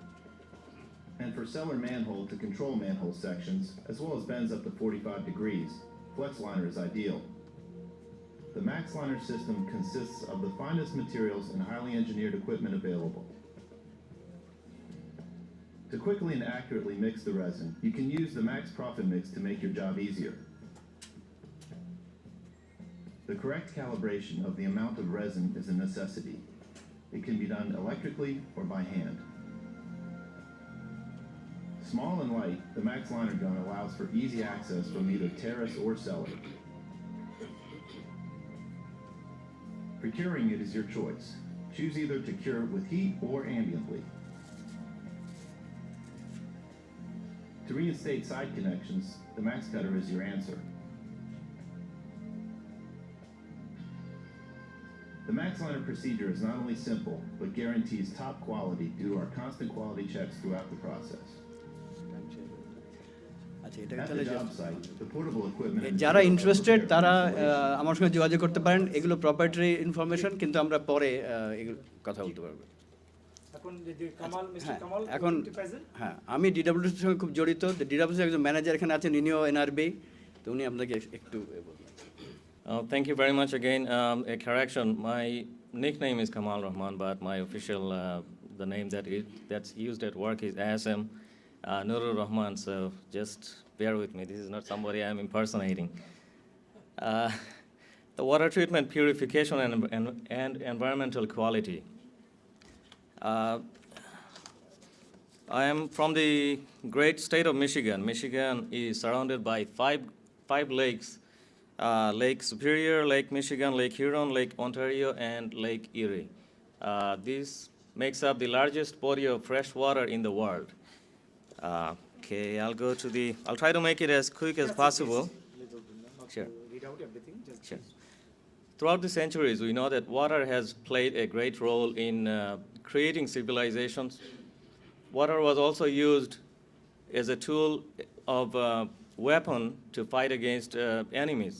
And for cellar manhole to control manhole sections, as well as bends up to 45 degrees, FlexLiner is ideal. The MaxLiner system consists of the finest materials and highly engineered equipment available. To quickly and accurately mix the resin, you can use the Max Profit Mix to make your job easier. The correct calibration of the amount of resin is a necessity. It can be done electrically or by hand. Small and light, the MaxLiner gun allows for easy access from either terrace or cellar. For curing it is your choice. Choose either to cure with heat or ambiently. To reinstate side connections, the Max Cutter is your answer. The MaxLiner procedure is not only simple, but guarantees top quality due to our constant quality checks throughout the process. At the job site, the portable equipment and যারা materials are interested prepared for তারা installation. আমার সঙ্গে যোগাযোগ করতে পারেন। এগুলো প্রপার্টারি information, কিন্তু আমরা পরে এগুলো কথা বলতে পারবো। এখন হ্যাঁ, আমি ডিডব্লিউসির সঙ্গে খুব জড়িত। ডিডব্লিউসির একজন ম্যানেজার এখানে আছেন, ইনিও এনআরবি, তো উনি আপনাকে একটু বলবেন। Thank you very much again. A correction, my nickname is Kamal Rahman, but my official, the name that's used at work is ASM Nurul Rahman, so just bear with me. This is not somebody I'm impersonating. The water treatment, purification, and environmental quality. I am from the great state of Michigan. Michigan is surrounded by five lakes. Lake Superior, Lake Michigan, Lake Huron, Lake Ontario, and Lake Erie. This makes up the largest body of fresh water in the world. Okay, I'll try to make it as quick as possible. Sure. Sure. Throughout the centuries, we know that water has played a great role in creating civilizations. Water was also used as a tool of weapon to fight against enemies.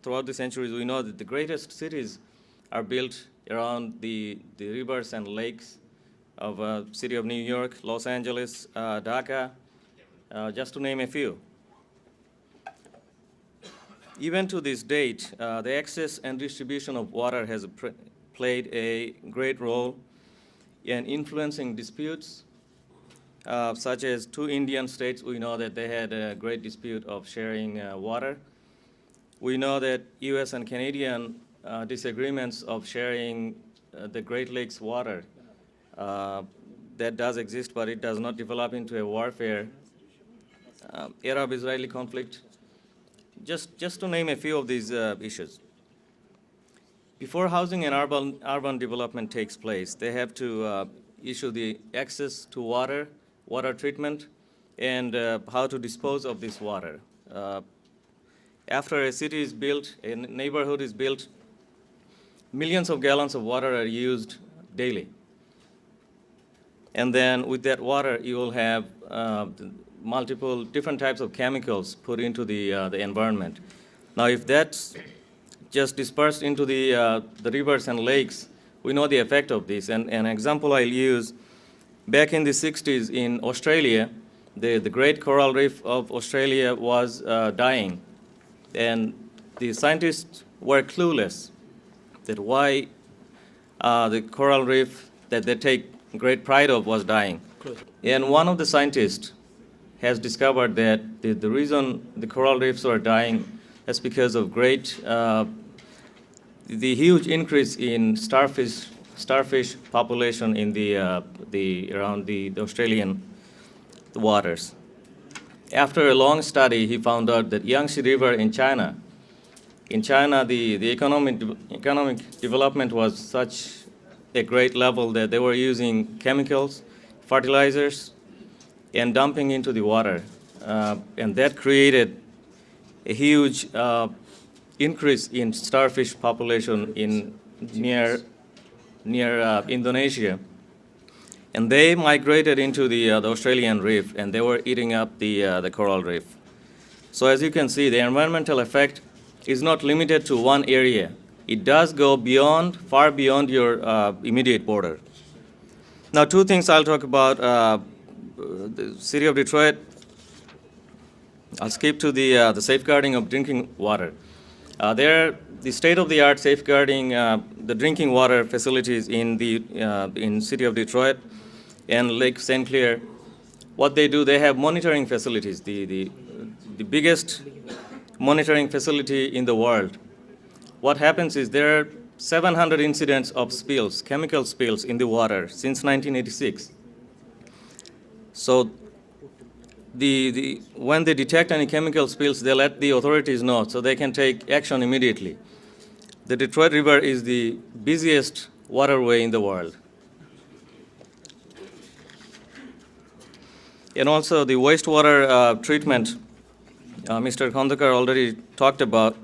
Throughout the centuries, we know that the greatest cities are built around the rivers and lakes of city of New York, Los Angeles, Dhaka, just to name a few. Even to this date, the access and distribution of water has played a great role in influencing disputes, such as two Indian states. We know that they had a great dispute of sharing water. We know that US and Canadian disagreements of sharing the Great Lakes water. That does exist, but it does not develop into a warfare. Arab-Israeli conflict, just to name a few of these issues. Before housing and urban development takes place, they have to issue the access to water treatment, and how to dispose of this water. After a city is built, a neighborhood is built, millions of gallons of water are used daily. And then with that water, you will have multiple different types of chemicals put into the environment. Now, if that's just dispersed into the rivers and lakes, we know the effect of this. And an example I'll use, back in the 60s in Australia, the great coral reef of Australia was dying. And the scientists were clueless that why the coral reef that they take great pride of was dying. And one of the scientists has discovered that the reason the coral reefs were dying is because of the huge increase in starfish population in around the Australian waters. After a long study, he found out that Yangtze River in China, the economic development was such a great level that they were using chemicals, fertilizers, and dumping into the water. And that created a huge increase in starfish population near Indonesia. And they migrated into the Australian reef, and they were eating up the coral reef. So as you can see, the environmental effect is not limited to one area. It does go far beyond your immediate border. Now, two things I'll talk about. The city of Detroit, I'll skip to the safeguarding of drinking water. They're the state-of-the-art safeguarding the drinking water facilities in the in city of Detroit and Lake St. Clair. What they do, they have monitoring facilities, the biggest monitoring facility in the world. What happens is there are 700 incidents of spills, chemical spills in the water since 1986. So when they detect any chemical spills, they let the authorities know so they can take action immediately. The Detroit River is the busiest waterway in the world. And also the wastewater treatment, Mr. Khandekar already talked about.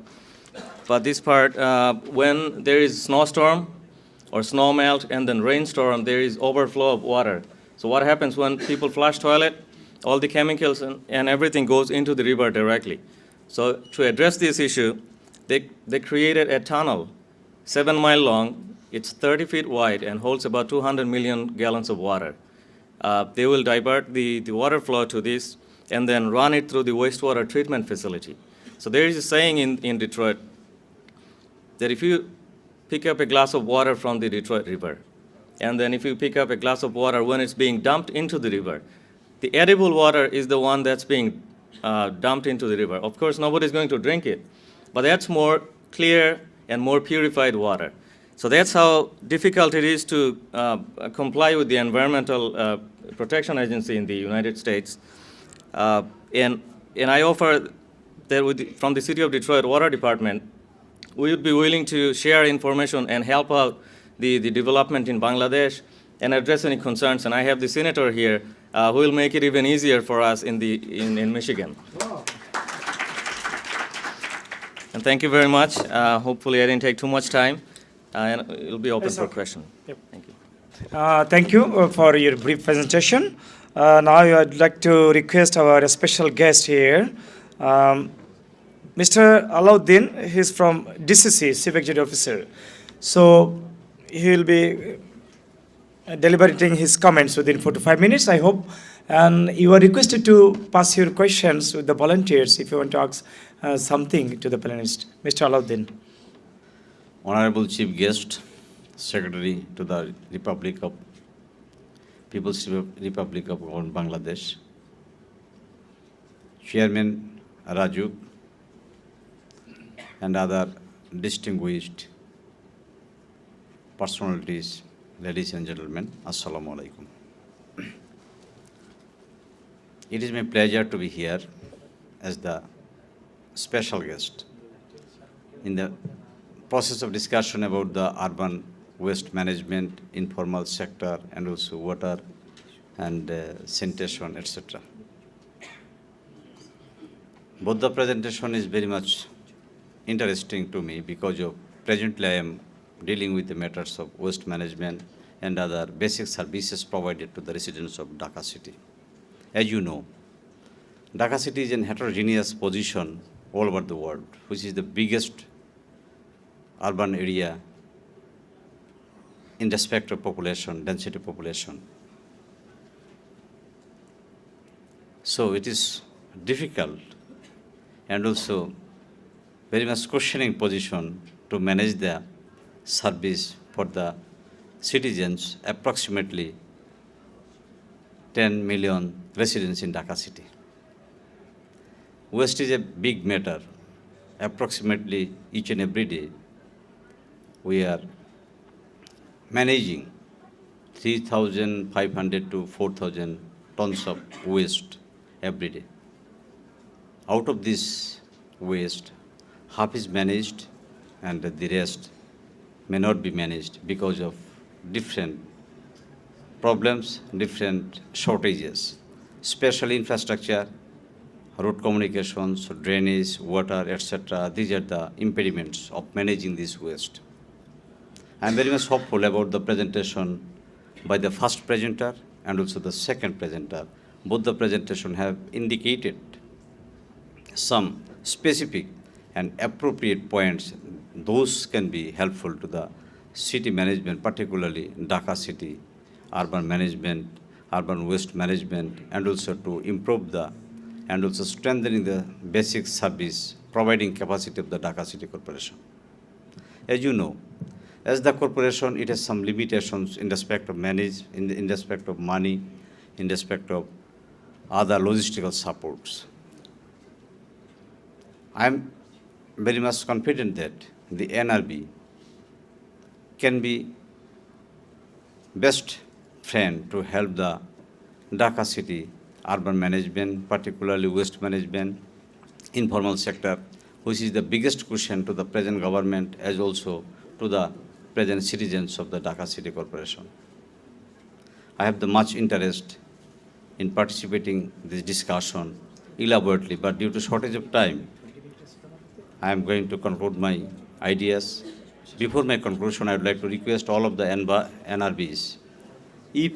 But this part, when there is snowstorm or snow melt and then rainstorm, there is overflow of water. So what happens when people flush toilet? All the chemicals and everything goes into the river directly. So to address this issue, they created a tunnel, 7 mile long. It's 30 feet wide and holds about 200 million gallons of water. They will divert the water flow to this and then run it through the wastewater treatment facility. So there is a saying in Detroit that if you pick up a glass of water from the Detroit River, and then if you pick up a glass of water when it's being dumped into the river, the edible water is the one that's being dumped into the river. Of course, nobody's going to drink it, but that's more clear and more purified water. So that's how difficult it is to comply with the Environmental Protection Agency in the United States. And I offer that from the City of Detroit Water Department, we would be willing to share information and help out the development in Bangladesh and address any concerns. And I have the senator here who will make it even easier for us in Michigan. Wow. And thank you very much. Hopefully I didn't take too much time. And it'll be open for questions. Yep. Thank you. Thank you for your brief presentation. Now I'd like to request our special guest here, Mr. Alauddin. He's from DCC, Chief Executive Officer. So he'll be deliberating his comments within 4 to 5 minutes, I hope. And you are requested to pass your questions with the volunteers if you want to ask something to the panelist. Mr. Alauddin. Honorable Chief Guest, Secretary to the People's Republic of Bangladesh, Chairman Raju, and other distinguished personalities, ladies and gentlemen, Assalamu alaikum. It is my pleasure to be here as the special guest in the process of discussion about the urban waste management, informal sector, and also water and sanitation, etc. Both the presentation is very much interesting to me because of presently I am dealing with the matters of waste management and other basic services provided to the residents of Dhaka city. As you know, Dhaka city is in heterogeneous position all over the world, which is the biggest urban area in respect of population, density population. So it is difficult and also very much questioning position to manage the service for the citizens, approximately 10 million residents in Dhaka city. Waste is a big matter. Approximately each and every day, we are managing 3,500 to 4,000 tons of waste every day. Out of this waste, half is managed and the rest may not be managed because of different problems, different shortages, special infrastructure, road communications, drainage, water, etc. These are the impediments of managing this waste. I am very much hopeful about the presentation by the first presenter and also the second presenter. Both the presentation have indicated some specific and appropriate points. Those can be helpful to the city management, particularly Dhaka city, urban management, urban waste management, and also to improve and also strengthening the basic service providing capacity of the Dhaka City Corporation. As you know, as the corporation, it has some limitations in respect of in respect of money, in respect of other logistical supports. I am very much confident that the NRB can be best friend to help the Dhaka City urban management, particularly waste management, informal sector, which is the biggest cushion to the present government as also to the present citizens of the Dhaka City Corporation. I have the much interest in participating in this discussion elaborately, but due to shortage of time, I am going to conclude my ideas. Before my conclusion, I would like to request all of the NRBs, if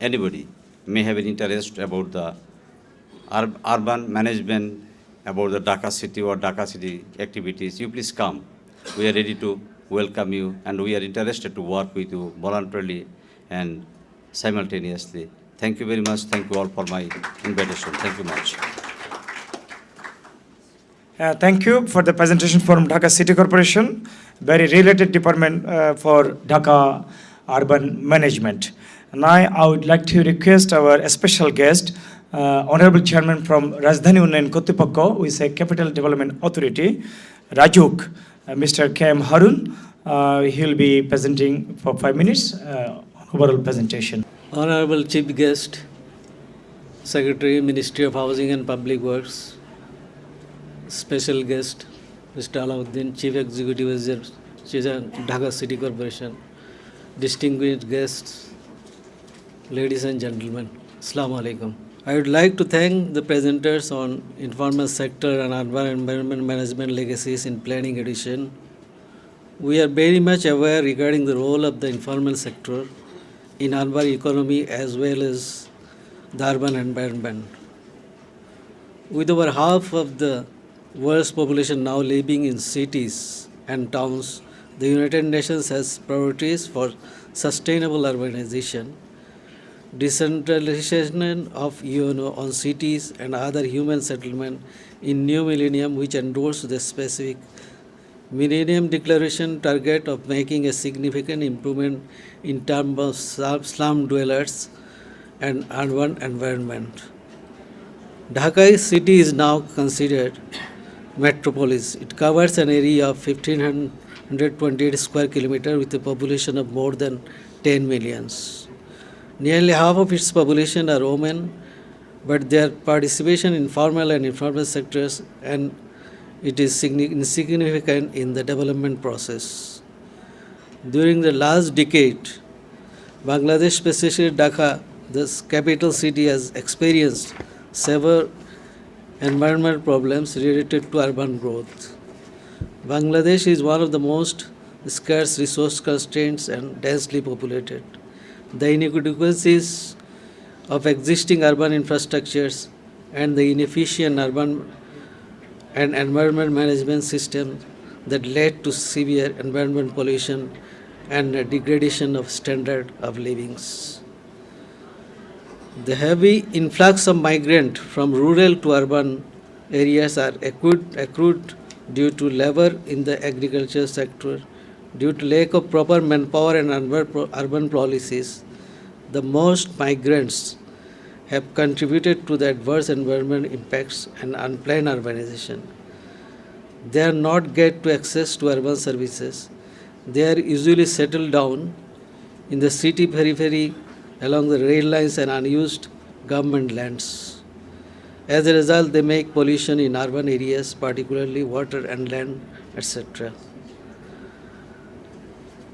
anybody may have an interest about the urban management, about the Dhaka City or Dhaka City activities, you please come. We are ready to welcome you, and we are interested to work with you voluntarily and simultaneously. Thank you very much. Thank you all for my invitation. Thank you much. Thank you for the presentation from Dhaka City Corporation, very related department for Dhaka urban management. Now I would like to request our special guest, Honorable Chairman from Rajdhani Unnayan Kottripokho, who is a Capital Development Authority, Rajuk, Mr. K.M. Harun. He will be presenting for 5 minutes, overall presentation. Honorable Chief Guest, Secretary, Ministry of Housing and Public Works, Special Guest, Mr. Alauddin, Chief Executive Officer, Dhaka City Corporation, distinguished guests, ladies and gentlemen, Assalamu alaikum. I would like to thank the presenters on informal sector and urban environment management legacies in planning edition. We are very much aware regarding the role of the informal sector in urban economy as well as the urban environment. With over half of the world's population now living in cities and towns, the United Nations has priorities for sustainable urbanization, decentralization of UNO on cities and other human settlement in new millennium, which endorse the specific Millennium Declaration target of making a significant improvement in terms of slum dwellers and urban environment. Dhaka city is now considered metropolis. It covers an area of 1,528 square kilometers with a population of more than 10 millions. Nearly half of its population are women, but their participation in formal and informal sectors and it is insignificant in the development process. During the last decade, Bangladesh, especially Dhaka, the capital city, has experienced several environmental problems related to urban growth. Bangladesh is one of the most scarce resource constraints and densely populated. The inequalities of existing urban infrastructures and the inefficient urban and environment management system that led to severe environment pollution and a degradation of standard of living. The heavy influx of migrants from rural to urban areas are accrued due to labor in the agriculture sector, due to lack of proper manpower and urban policies. The most migrants have contributed to the adverse environment impacts and unplanned urbanization. They are not get to access to urban services. They are usually settled down in the city periphery along the rail lines and unused government lands. As a result, they make pollution in urban areas, particularly water and land, etc.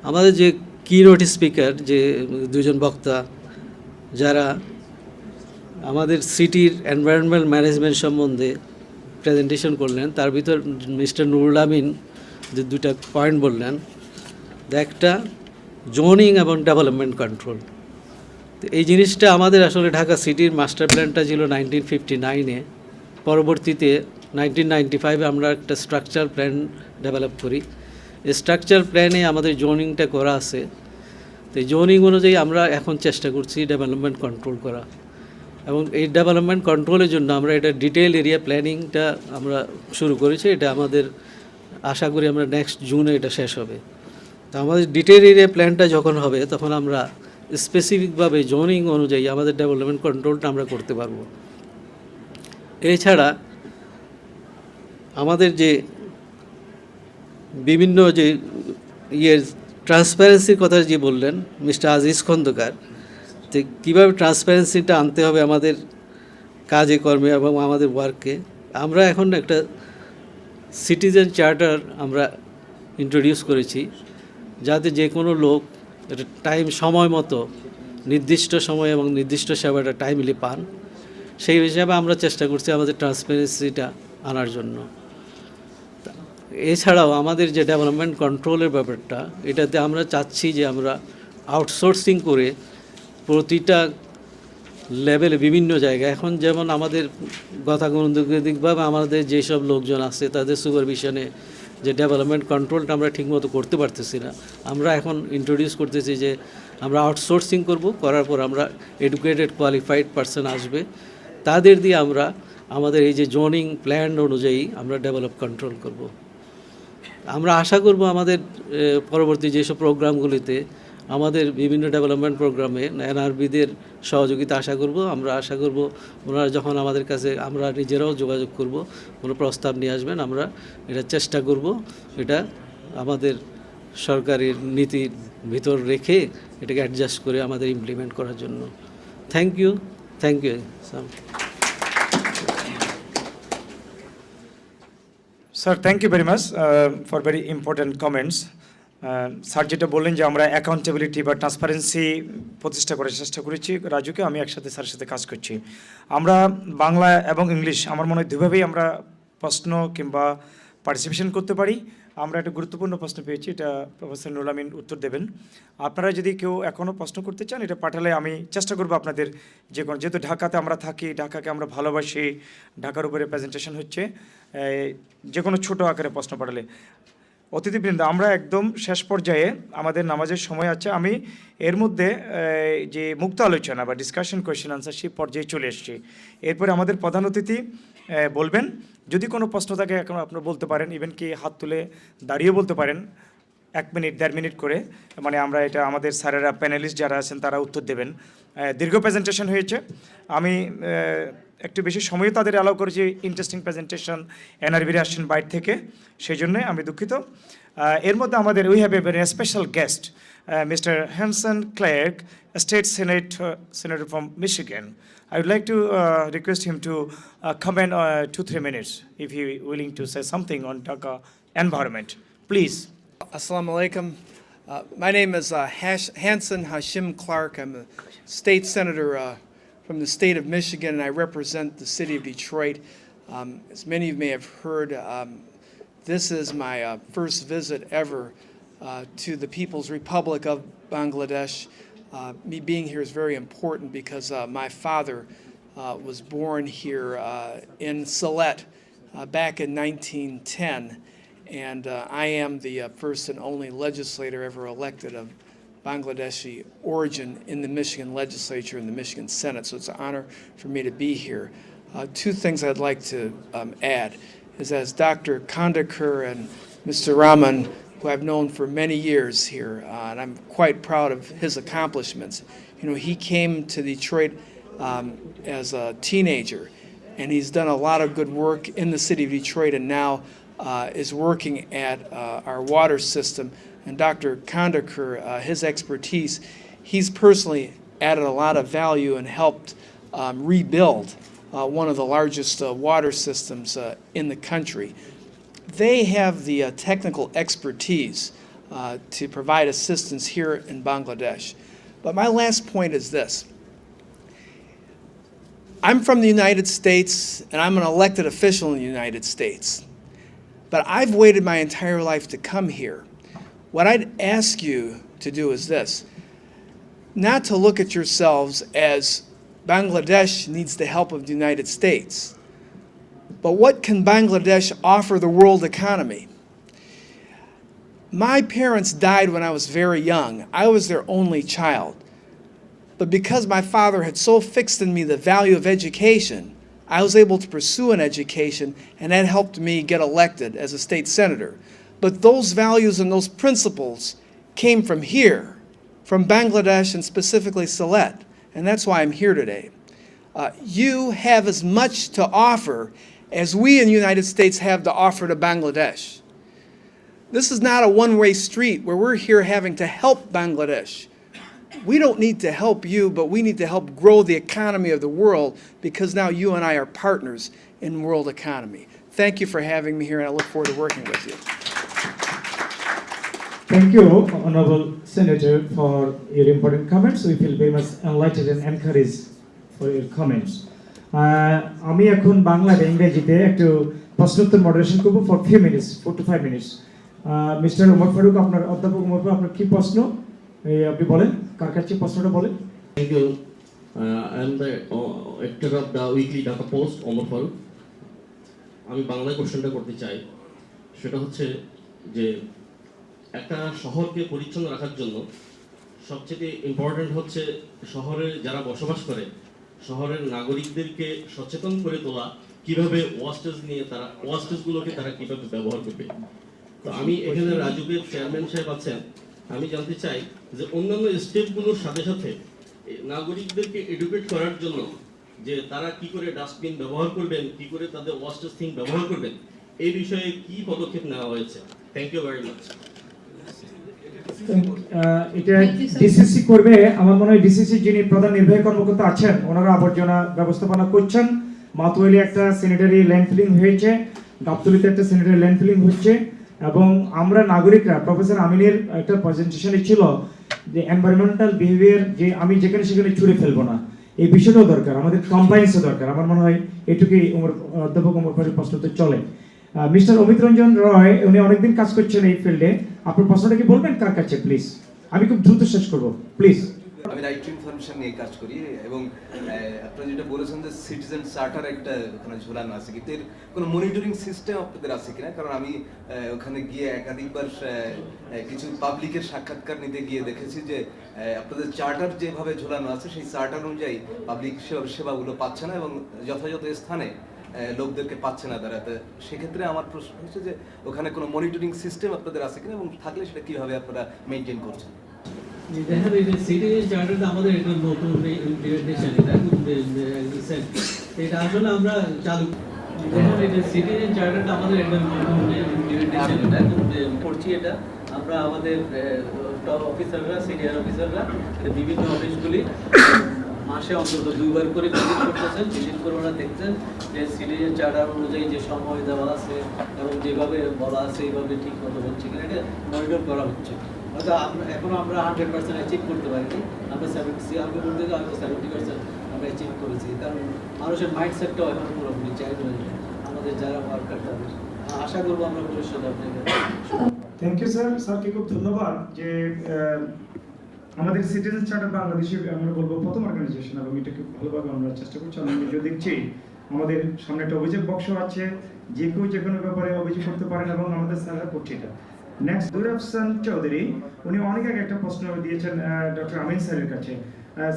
আমাদের যে keynote speaker যে দুজন বক্তা যারা আমাদের সিটির environmental management সম্বন্ধে presentation করলেন, তার ভিতর মিস্টার নুরুল আমিন যে দুটা পয়েন্ট বললেন, একটা জোনিং এবং ডেভেলপমেন্ট কন্ট্রোল। তো এই জিনিসটা আমাদের আসলে ঢাকা সিটির মাস্টার প্ল্যানটা ছিল 1959-এ, পরবর্তীতে 1995-এ আমরা একটা স্ট্রাকচার প্ল্যান ডেভেলপ করি। এই স্ট্রাকচার প্ল্যানে আমাদের জোনিংটা করা আছে। তো এই জোনিং অনুযায়ী আমরা এখন চেষ্টা করছি ডেভেলপমেন্ট কন্ট্রোল করা। এবং এই ডেভেলপমেন্ট কন্ট্রোলের জন্য আমরা এটা ডিটেইল এরিয়া প্ল্যানিংটা আমরা শুরু করেছি। এটা আমাদের আশা করি আমরা নেক্সট জুনে এটা শেষ হবে। তো আমাদের ডিটেইল এরিয়া প্ল্যানটা যখন হবে তখন আমরা স্পেসিফিকভাবে জোনিং অনুযায়ী আমাদের ডেভেলপমেন্ট কন্ট্রোলটা আমরা করতে পারবো। এছাড়া আমাদের যে বিভিন্ন যে ট্রান্সপারেন্সির কথা যে বললেন মিস্টার আজিজ খন্দকার, যে কীভাবে ট্রান্সপারেন্সিটা আনতে হবে আমাদের কাজে কর্মে এবং আমাদের ওয়ার্কে, আমরা এখন একটা সিটিজেন চার্টার আমরা ইন্ট্রোডিউস করেছি, যাতে যে কোনো লোক একটা সময় মতো নির্দিষ্ট সময় এবং নির্দিষ্ট সেবাটা টাইমলি পান। সেই হিসাবে আমরা চেষ্টা করছি আমাদের ট্রান্সপারেন্সিটা আনার জন্য। এছাড়াও আমাদের যে ডেভেলপমেন্ট কন্ট্রোলের ব্যাপারটা, এটাতে আমরা চাচ্ছি যে আমরা আউটসোর্সিং করে প্রতিটা লেভেলে বিভিন্ন জায়গায়, এখন যেমন আমাদের গতানুগতিকভাবে আমাদের যেসব লোকজন আছে তাদের সুপারভিশনে যে ডেভেলপমেন্ট কন্ট্রোলটা আমরা ঠিকমতো করতে পারতেছি না, আমরা এখন ইন্ট্রোডিউস করতেছি যে আমরা আউটসোর্সিং করব, করার পর আমরা এডুকেটেড কোয়ালিফাইড পারসন আসবে, তাদের দিয়ে আমরা আমাদের এই যে জোনিং প্ল্যান অনুযায়ী আমরা ডেভেলপ কন্ট্রোল করব। আমরা আশা করব আমাদের পরবর্তী যেসব প্রোগ্রামগুলিতে আমাদের বিভিন্ন ডেভেলপমেন্ট প্রোগ্রামে এনআরবিদের সহযোগিতা আমরা আশা করব ওনারা যখন আমাদের কাছে, আমরা নিজেরাও যোগাযোগ করব, কোনো প্রস্তাব নিয়ে আসবেন, আমরা এটা চেষ্টা করব এটা আমাদের সরকারের নীতির ভিতর রেখে এটাকে অ্যাডজাস্ট করে আমাদের ইমপ্লিমেন্ট করার জন্য। Thank you. Sir, thank you very much for very important comments. Sir যেটা বললেন যে আমরা অ্যাকাউন্টেবিলিটি বা ট্রান্সপারেন্সি প্রতিষ্ঠা করার চেষ্টা করেছি, রাজুকে আমি একসাথে স্যারের সাথে কাজ করছি। আমরা বাংলা এবং ইংলিশ আমার মনে হয় দুভাবেই আমরা প্রশ্ন কিংবা পার্টিসিপেশন করতে পারি। আমরা একটা গুরুত্বপূর্ণ প্রশ্ন পেয়েছি, এটা প্রফেসর নুরুল আমিন উত্তর দেবেন। আপনারা যদি কেউ এখনও প্রশ্ন করতে চান এটা পাঠালে আমি চেষ্টা করবো আপনাদের যেহেতু ঢাকাতে আমরা থাকি, ঢাকাকে আমরা ভালোবাসি, ঢাকার উপরে প্রেজেন্টেশন হচ্ছে, যে কোনো ছোটো আকারে প্রশ্ন পাঠালে। অতিথিবৃন্দ, আমরা একদম শেষ পর্যায়ে, আমাদের নামাজের সময় আছে, আমি এর মধ্যে যে মুক্ত আলোচনা বা ডিসকাশন কোয়েশ্চেন আনসার সেই পর্যায়ে চলে এসেছি। এরপরে আমাদের প্রধান অতিথি বলবেন, যদি কোনো প্রশ্ন থাকে এখন আপনারা বলতে পারেন, ইভেন কি হাত তুলে দাঁড়িয়ে বলতে পারেন, 1 মিনিট 1.5 মিনিট করে, মানে আমরা এটা আমাদের স্যারেরা প্যানেলিস্ট যারা আছেন তারা উত্তর দেবেন। দীর্ঘ প্রেজেন্টেশন হয়েছে, আমি একটু বেশি সময়ও তাদের অ্যালাউ করেছি, ইন্টারেস্টিং প্রেজেন্টেশন, এনআরবির আসছেন বাইরে থেকে, সেই জন্যে আমি দুঃখিত। এর মধ্যে আমাদের we have a very special guest, mister Hansen Clarke, state senator from Michigan. I would like to request him to comment 2-3 minutes if he willing to say something on Dhaka environment. Please. Assalamu alaikum. My name is Hanson Hashim Clark. I'm a state senator from the state of Michigan, and I represent the city of Detroit. As many of you may have heard, this is my first visit ever to the People's Republic of Bangladesh. Me being here is very important because my father was born here in Sylhet back in 1910, and I am the first and only legislator ever elected of Bangladeshi origin in the Michigan legislature and the Michigan Senate, so it's an honor for me to be here. 2 things I'd like to add is, as Dr. Kandakar and Mr. Raman, who I've known for many years here, and I'm quite proud of his accomplishments. You know, he came to Detroit as a teenager, and he's done a lot of good work in the city of Detroit, and now is working at our water system. And Dr. Kandakar, his expertise, he's personally added a lot of value and helped rebuild one of the largest water systems in the country. They have the technical expertise to provide assistance here in Bangladesh. But my last point is this. I'm from the United States, and I'm an elected official in the United States. But I've waited my entire life to come here. What I'd ask you to do is this: not to look at yourselves as Bangladesh needs the help of the United States, but what can Bangladesh offer the world economy? My parents died when I was very young. I was their only child. But because my father had so fixed in me the value of education, I was able to pursue an education, and that helped me get elected as a state senator. But those values and those principles came from here, from Bangladesh and specifically Sylhet, and that's why I'm here today. You have as much to offer as we in the United States have to offer to Bangladesh. This is not a one-way street where we're here having to help Bangladesh. We don't need to help you, but we need to help grow the economy of the world, because now you and I are partners in world economy. Thank you for having me here, and I look forward to working with you. Thank you, Honorable Senator, for your important comments. We feel very much enlightened and encouraged for your comments. আমি এখন বাংলা ইংরেজিতে একটু প্রশ্নোত্তর moderation করব for few minutes, 4 to 5 minutes. Mister Omar Faruk, আপনার অধ্যাপক ওমর ফারুক, আপনার কি প্রশ্ন আপনি বলেন, কার কাছে প্রশ্নটা বলেন। Thank you. I am the editor of the weekly Dhaka Post, Omar Farooq. আমি বাংলায় কোশ্চেনটা করতে চাই, সেটা হচ্ছে যে একটা শহরকে পরিচ্ছন্ন রাখার জন্য সবচেয়ে ইম্পর্টেন্ট হচ্ছে শহরে যারা বসবাস করে শহরের নাগরিকদেরকে সচেতন করে তোলা, কিভাবে ওয়াস্টেজ নিয়ে তারা ওয়াস্টেজগুলোকে তারা কিভাবে ব্যবহার করবে। তো আমি এখানে রাজুকের চেয়ারম্যান সাহেব আছেন, আমি জানতে চাই যে অন্যান্য স্টেপগুলোর সাথে সাথে নাগরিকদেরকে এডুকেট করার জন্য যে তারা কি করে ডাস্টবিন ব্যবহার করবেন, কি করে তাদের ওয়াস্টেজ থিং ব্যবহার করবেন, এই বিষয়ে কি পদক্ষেপ নেওয়া হয়েছে। Thank you very much. এটা ডিসিসি করবে, আমার মনে হয় ডিসিসি যিনি প্রধান নির্বাহী কর্মকর্তা আছেন ওনারা আবর্জনা ব্যবস্থাপনা করছেন। মাতুয়াইলে একটা স্যানিটারি ল্যান্ডফিলিং হয়েছে, গাবতলীতে একটা স্যানিটারি ল্যান্ডফিলিং হচ্ছে, এবং আমরা নাগরিকরা প্রফেসর আমিনের একটা প্রেজেন্টেশনে ছিল যে এনভায়রনমেন্টাল বিহেভিয়ার, যে আমি যেখানে সেখানে ছুঁড়ে ফেলবো না, এই বিষয়টাও দরকার, আমাদের কমপ্লায়েন্সও দরকার। আমার মনে হয় এটুকুই অধ্যাপক ওমর ফারুক প্রশ্নতে চলে। মিস্টার অমিত রঞ্জন রয়, উনি অনেকদিন কাজ করছেন এই ফিল্ডে, আপনার প্রশ্নটা কি বলবেন কার কাছে প্লিজ? আমি খুব দ্রুত শেষ করবো প্লিজ। আমি রাইট টু ইনফরমেশন নিয়ে কাজ করি, এবং আপনারা যেটা বলেছেন যে সিটিজেন চার্টার একটা ওখানে ঝোলানো আছে, কিন্তু এর কোনো মনিটরিং সিস্টেম আপনাদের আছে কিনা? কারণ আমি ওখানে গিয়ে একাধিকবার কিছু পাবলিকের সাক্ষাৎকার নিতে গিয়ে দেখেছি যে আপনাদের চার্টার যেভাবে ঝোলানো আছে সেই চার্টার অনুযায়ী পাবলিক সেবাগুলো পাচ্ছে না এবং যথাযথ স্থানে লোকদেরকে পাচ্ছে না তারা। সেক্ষেত্রে আমার প্রশ্ন হচ্ছে যে ওখানে কোনো মনিটরিং সিস্টেম আপনাদের আছে কিনা, এবং থাকলে সেটা কিভাবে আপনারা মেনটেন করছেন? দেখেন, এই যে সিটিজেন চার্টারটা আমাদের একটা নতুন ইমপ্লিমেন্টেশন, এটা আসলে আমরা চালু। দেখেন, এই যে সিটিজেন চার্টারটা আমাদের একটা নতুন ইমপ্লিমেন্টেশন করছি। এটা আমরা আমাদের টপ অফিসাররা, সিনিয়র অফিসাররা বিভিন্ন অফিসগুলি মাসে অন্তত 2 বার করে ভিজিট করতেছেন। ভিজিট করে ওরা দেখছেন যে সিটিজেন চার্টার অনুযায়ী যে সময় দেওয়া আছে এবং যেভাবে বলা আছে এইভাবে ঠিক মতো হচ্ছে কিনা এটা মনিটর করা হচ্ছে। হয়তো এখনো আমরা 100% অ্যাচিভ করতে পারিনি, আমরা 70% আমরা অ্যাচিভ করেছি, কারণ মানুষের মাইন্ডসেটটাও এখন পুরোপুরি চেঞ্জ হয়েছে আমাদের যারা ওয়ার্কার তাদের। আশা করবো আমরা ভবিষ্যতে আপনাকে। Thank you sir. স্যারকে খুব ধন্যবাদ যে আমাদের সিটিজেন চার্টার বাংলাদেশে আমরা বলবো প্রথম অর্গানাইজেশন, এবং এটাকে ভালোভাবে আমরা চেষ্টা করছি। আমি নিজেও দেখছি আমাদের সামনে একটা অভিযোগ বক্স আছে, যে কেউ যে কোনো ব্যাপারে অভিযোগ করতে পারেন, এবং আমাদের স্যাররা করছে এটা। নেক্সট দুরাফসান চৌধুরী, উনি অনেক আগে একটা প্রশ্ন দিয়েছেন ডক্টর আমিন স্যারের কাছে।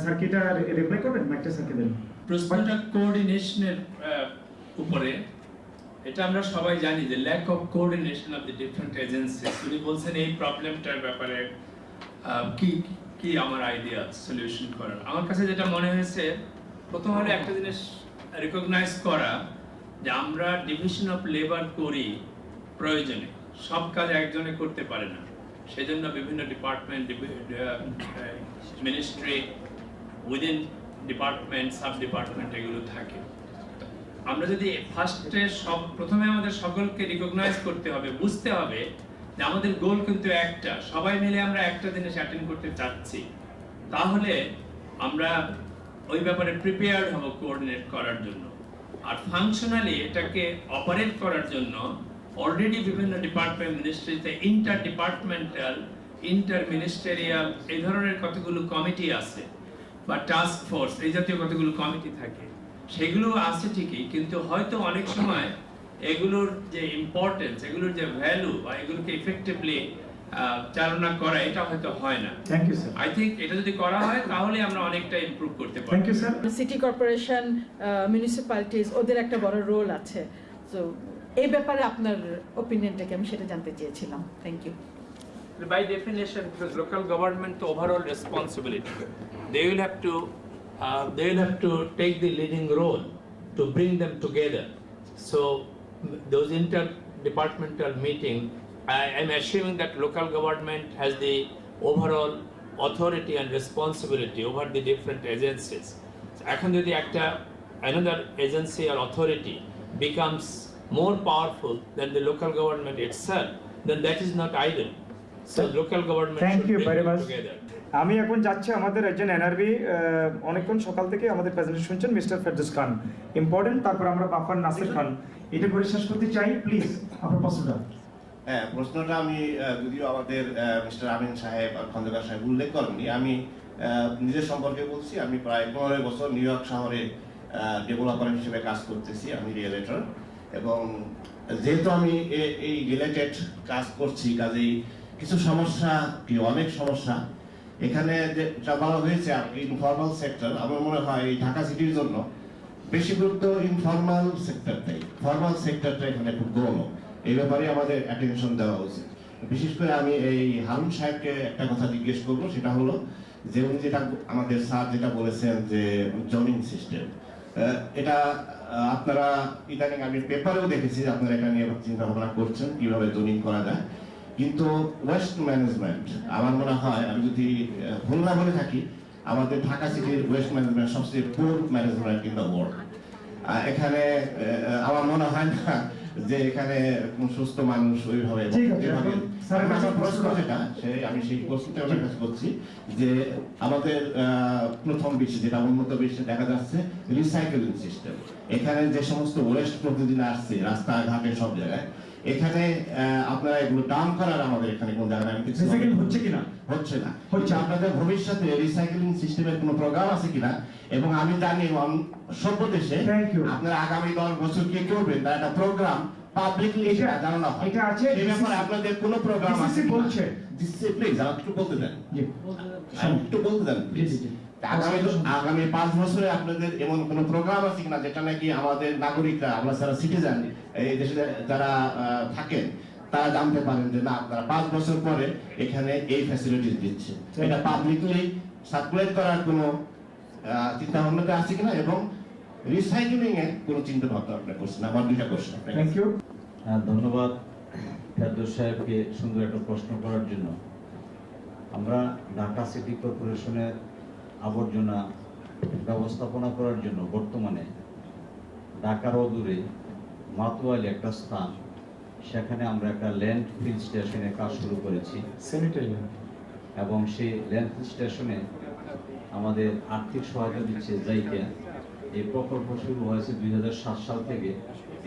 স্যার কি এটা রিপ্লাই করবেন? মাইকটা স্যারকে দেন। প্রশ্নটা কোঅর্ডিনেশনের উপরে। এটা আমরা সবাই জানি যে lack of coordination of the different agencies. উনি বলছেন এই প্রবলেমটার ব্যাপারে কি কি আমার আইডিয়া সলিউশন করার। আমার কাছে যেটা মনে হয়েছে, প্রথম হলো একটা জিনিস রিকগনাইজ করা যে আমরা ডিভিশন অফ লেবার করি প্রয়োজনে, সব কাজ একজনে করতে পারে না, সেজন্য বিভিন্ন department, ministry, within department, sub department এগুলো থাকে। আমরা যদি প্রথমে আমাদের সকলকে রিকগনাইজ করতে হবে, বুঝতে হবে যে আমাদের গোল কিন্তু একটা, সবাই মিলে আমরা একটা জিনিস অ্যাটেন্ড করতে চাচ্ছি, তাহলে আমরা ওই ব্যাপারে প্রিপেয়ার্ড হব কোঅর্ডিনেট করার জন্য। আর ফাংশনালি এটাকে অপারেট করার জন্য অলরেডি বিভিন্ন ডিপার্টমেন্ট, মিনিস্ট্রিতে ইন্টার ডিপার্টমেন্টাল, ইন্টার মিনিস্টেরিয়াল এই ধরনের কতগুলো কমিটি আছে, বা টাস্ক ফোর্স এই জাতীয় কতগুলো কমিটি থাকে, সেগুলো আছে ঠিকই, কিন্তু হয়তো অনেক সময় এগুলোর যে ইম্পর্টেন্স, এগুলোর যে ভ্যালু, বা এগুলোকে ইফেক্টিভলি চালনা করা এটা হয়তো হয় না। Thank you sir. I think এটা যদি করা হয় তাহলে আমরা অনেকটা ইমপ্রুভ করতে পারব। Thank you sir. City corporation, municipalities, ওদের একটা বড় রোল আছে। সো এই ব্যাপারে আপনার ওপিনিয়নটাকে আমি সেটা জানতে চেয়েছিলাম। Thank you. By definition, because local government the overall responsibility, they will have to take the leading role to bring them together. So those interdepartmental meeting, I'm assuming that local government has the overall authority and responsibility over the different agencies. So এখন যদি another agency or authority becomes more powerful than the local government itself, then that is not ideal. So local government Thank should you bring very them much. together. আমি এখন যাচ্ছি আমাদের একজন NRB অনেকক্ষণ সকাল থেকে আমাদের প্রেজেন্টেশন শুনছেন মিস্টার ফেরদৌস খান, ইম্পর্টেন্ট। তারপর আমরা বাফার নাসির খান, এটা করে শেষ করতে চাই। প্লিজ আপনার প্রশ্নটা। হ্যাঁ, প্রশ্নটা আমি যদিও আমাদের মিস্টার আমিন সাহেব আর খন্দকার সাহেব উল্লেখ করেননি, আমি নিজের সম্পর্কে বলছি। আমি প্রায় 15 বছর নিউ ইয়র্ক শহরে ডেভেলপার হিসেবে কাজ করতেছি, আমি রিয়েলেটর। এবং যেহেতু আমি এই রিলেটেড কাজ করছি, কাজেই কিছু সমস্যা কি অনেক সমস্যা এখানে যেটা বলা হয়েছে ইনফর্মাল সেক্টর, আমার মনে হয় এই ঢাকা সিটির জন্য বেশি গুরুত্ব ইনফর্মাল সেক্টরটাই, ফর্মাল সেক্টরটা এখানে খুব গৌণ। এই ব্যাপারে আমাদের অ্যাটেনশন দেওয়া উচিত। বিশেষ করে আমি এই হারুন সাহেবকে একটা কথা জিজ্ঞেস করবো, সেটা হলো যে উনি যেটা আমাদের স্যার যেটা বলেছেন যে জোনিং সিস্টেম, এটা আপনারা ইদানিং আমি পেপারেও দেখেছি যে আপনারা এটা নিয়ে চিন্তা ভাবনা করছেন কিভাবে জোনিং করা যায়। কিন্তু ওয়েস্ট ম্যানেজমেন্ট আমার মনে হয়, আমি যদি ভুল না বলে থাকি, আমাদের ঢাকা সিটির ওয়েস্ট ম্যানেজমেন্ট সবচেয়ে পুর ম্যানেজমেন্ট ইন দ্য ওয়ার্ল্ড। এখানে আমার মনে হয় না যে এখানে কোন সুস্থ মানুষ ওইভাবে। প্রশ্ন যেটা আমি সেই প্রশ্নটা ওনার কাছে করছি যে আমাদের প্রথম বিশ্বে যেটা উন্নত বিশ্বে দেখা যাচ্ছে রিসাইকেলিং সিস্টেম, এখানে যে সমস্ত ওয়েস্ট প্রতিদিন আসছে রাস্তাঘাটে সব জায়গায়, এখানে আপনারা এগুলো ডাম্প করার আমাদের এখানে কোন জায়গায় হচ্ছে কিনা? হচ্ছে না। হচ্ছে আপনাদের ভবিষ্যতে রিসাইকেলিং সিস্টেমের কোনো প্রোগ্রাম আছে কিনা? এবং আমি জানি সভ্য দেশে আপনারা আগামী 10 বছর কি করবেন তার একটা প্রোগ্রাম পাবলিকলি এটা জানানো হয়। এটা আছে, এই ব্যাপারে আপনাদের কোনো প্রোগ্রাম আছে বলছে? প্লিজ আমাকে একটু বলতে দেন, একটু বলতে দেন প্লিজ। আগামী 5 বছরে আপনাদের এমন কোন প্রোগ্রাম আছে কিনা যেটা নাকি আমাদের নাগরিকরা, আমরা যারা সিটিজেন এই দেশে যারা থাকেন, তারা জানতে পারেন যে না আপনারা 5 বছর পরে এখানে এই ফ্যাসিলিটিস দিচ্ছে। এটা পাবলিকলি সার্কুলেট করার কোনো চিন্তা ভাবনা আছে কিনা, এবং রিসাইক্লিং এর কোনো চিন্তা ভাবনা আপনারা করছেন? আমার দুইটা প্রশ্ন। Thank you. ধন্যবাদ ফেরদৌস সাহেবকে সুন্দর একটা প্রশ্ন করার জন্য। আমরা ঢাকা সিটি কর্পোরেশনের আবর্জনা ব্যবস্থাপনা করার জন্য বর্তমানে ঢাকার অদূরে মাতুয়ালি একটা স্থান, সেখানে আমরা একটা ল্যান্ডফিল স্টেশনের কাজ শুরু করেছি। এবং সেই ল্যান্ডফিল স্টেশনে আমাদের আর্থিক সহায়তা দিচ্ছে জাইকা। এই প্রকল্প শুরু হয়েছে 2007 সাল থেকে,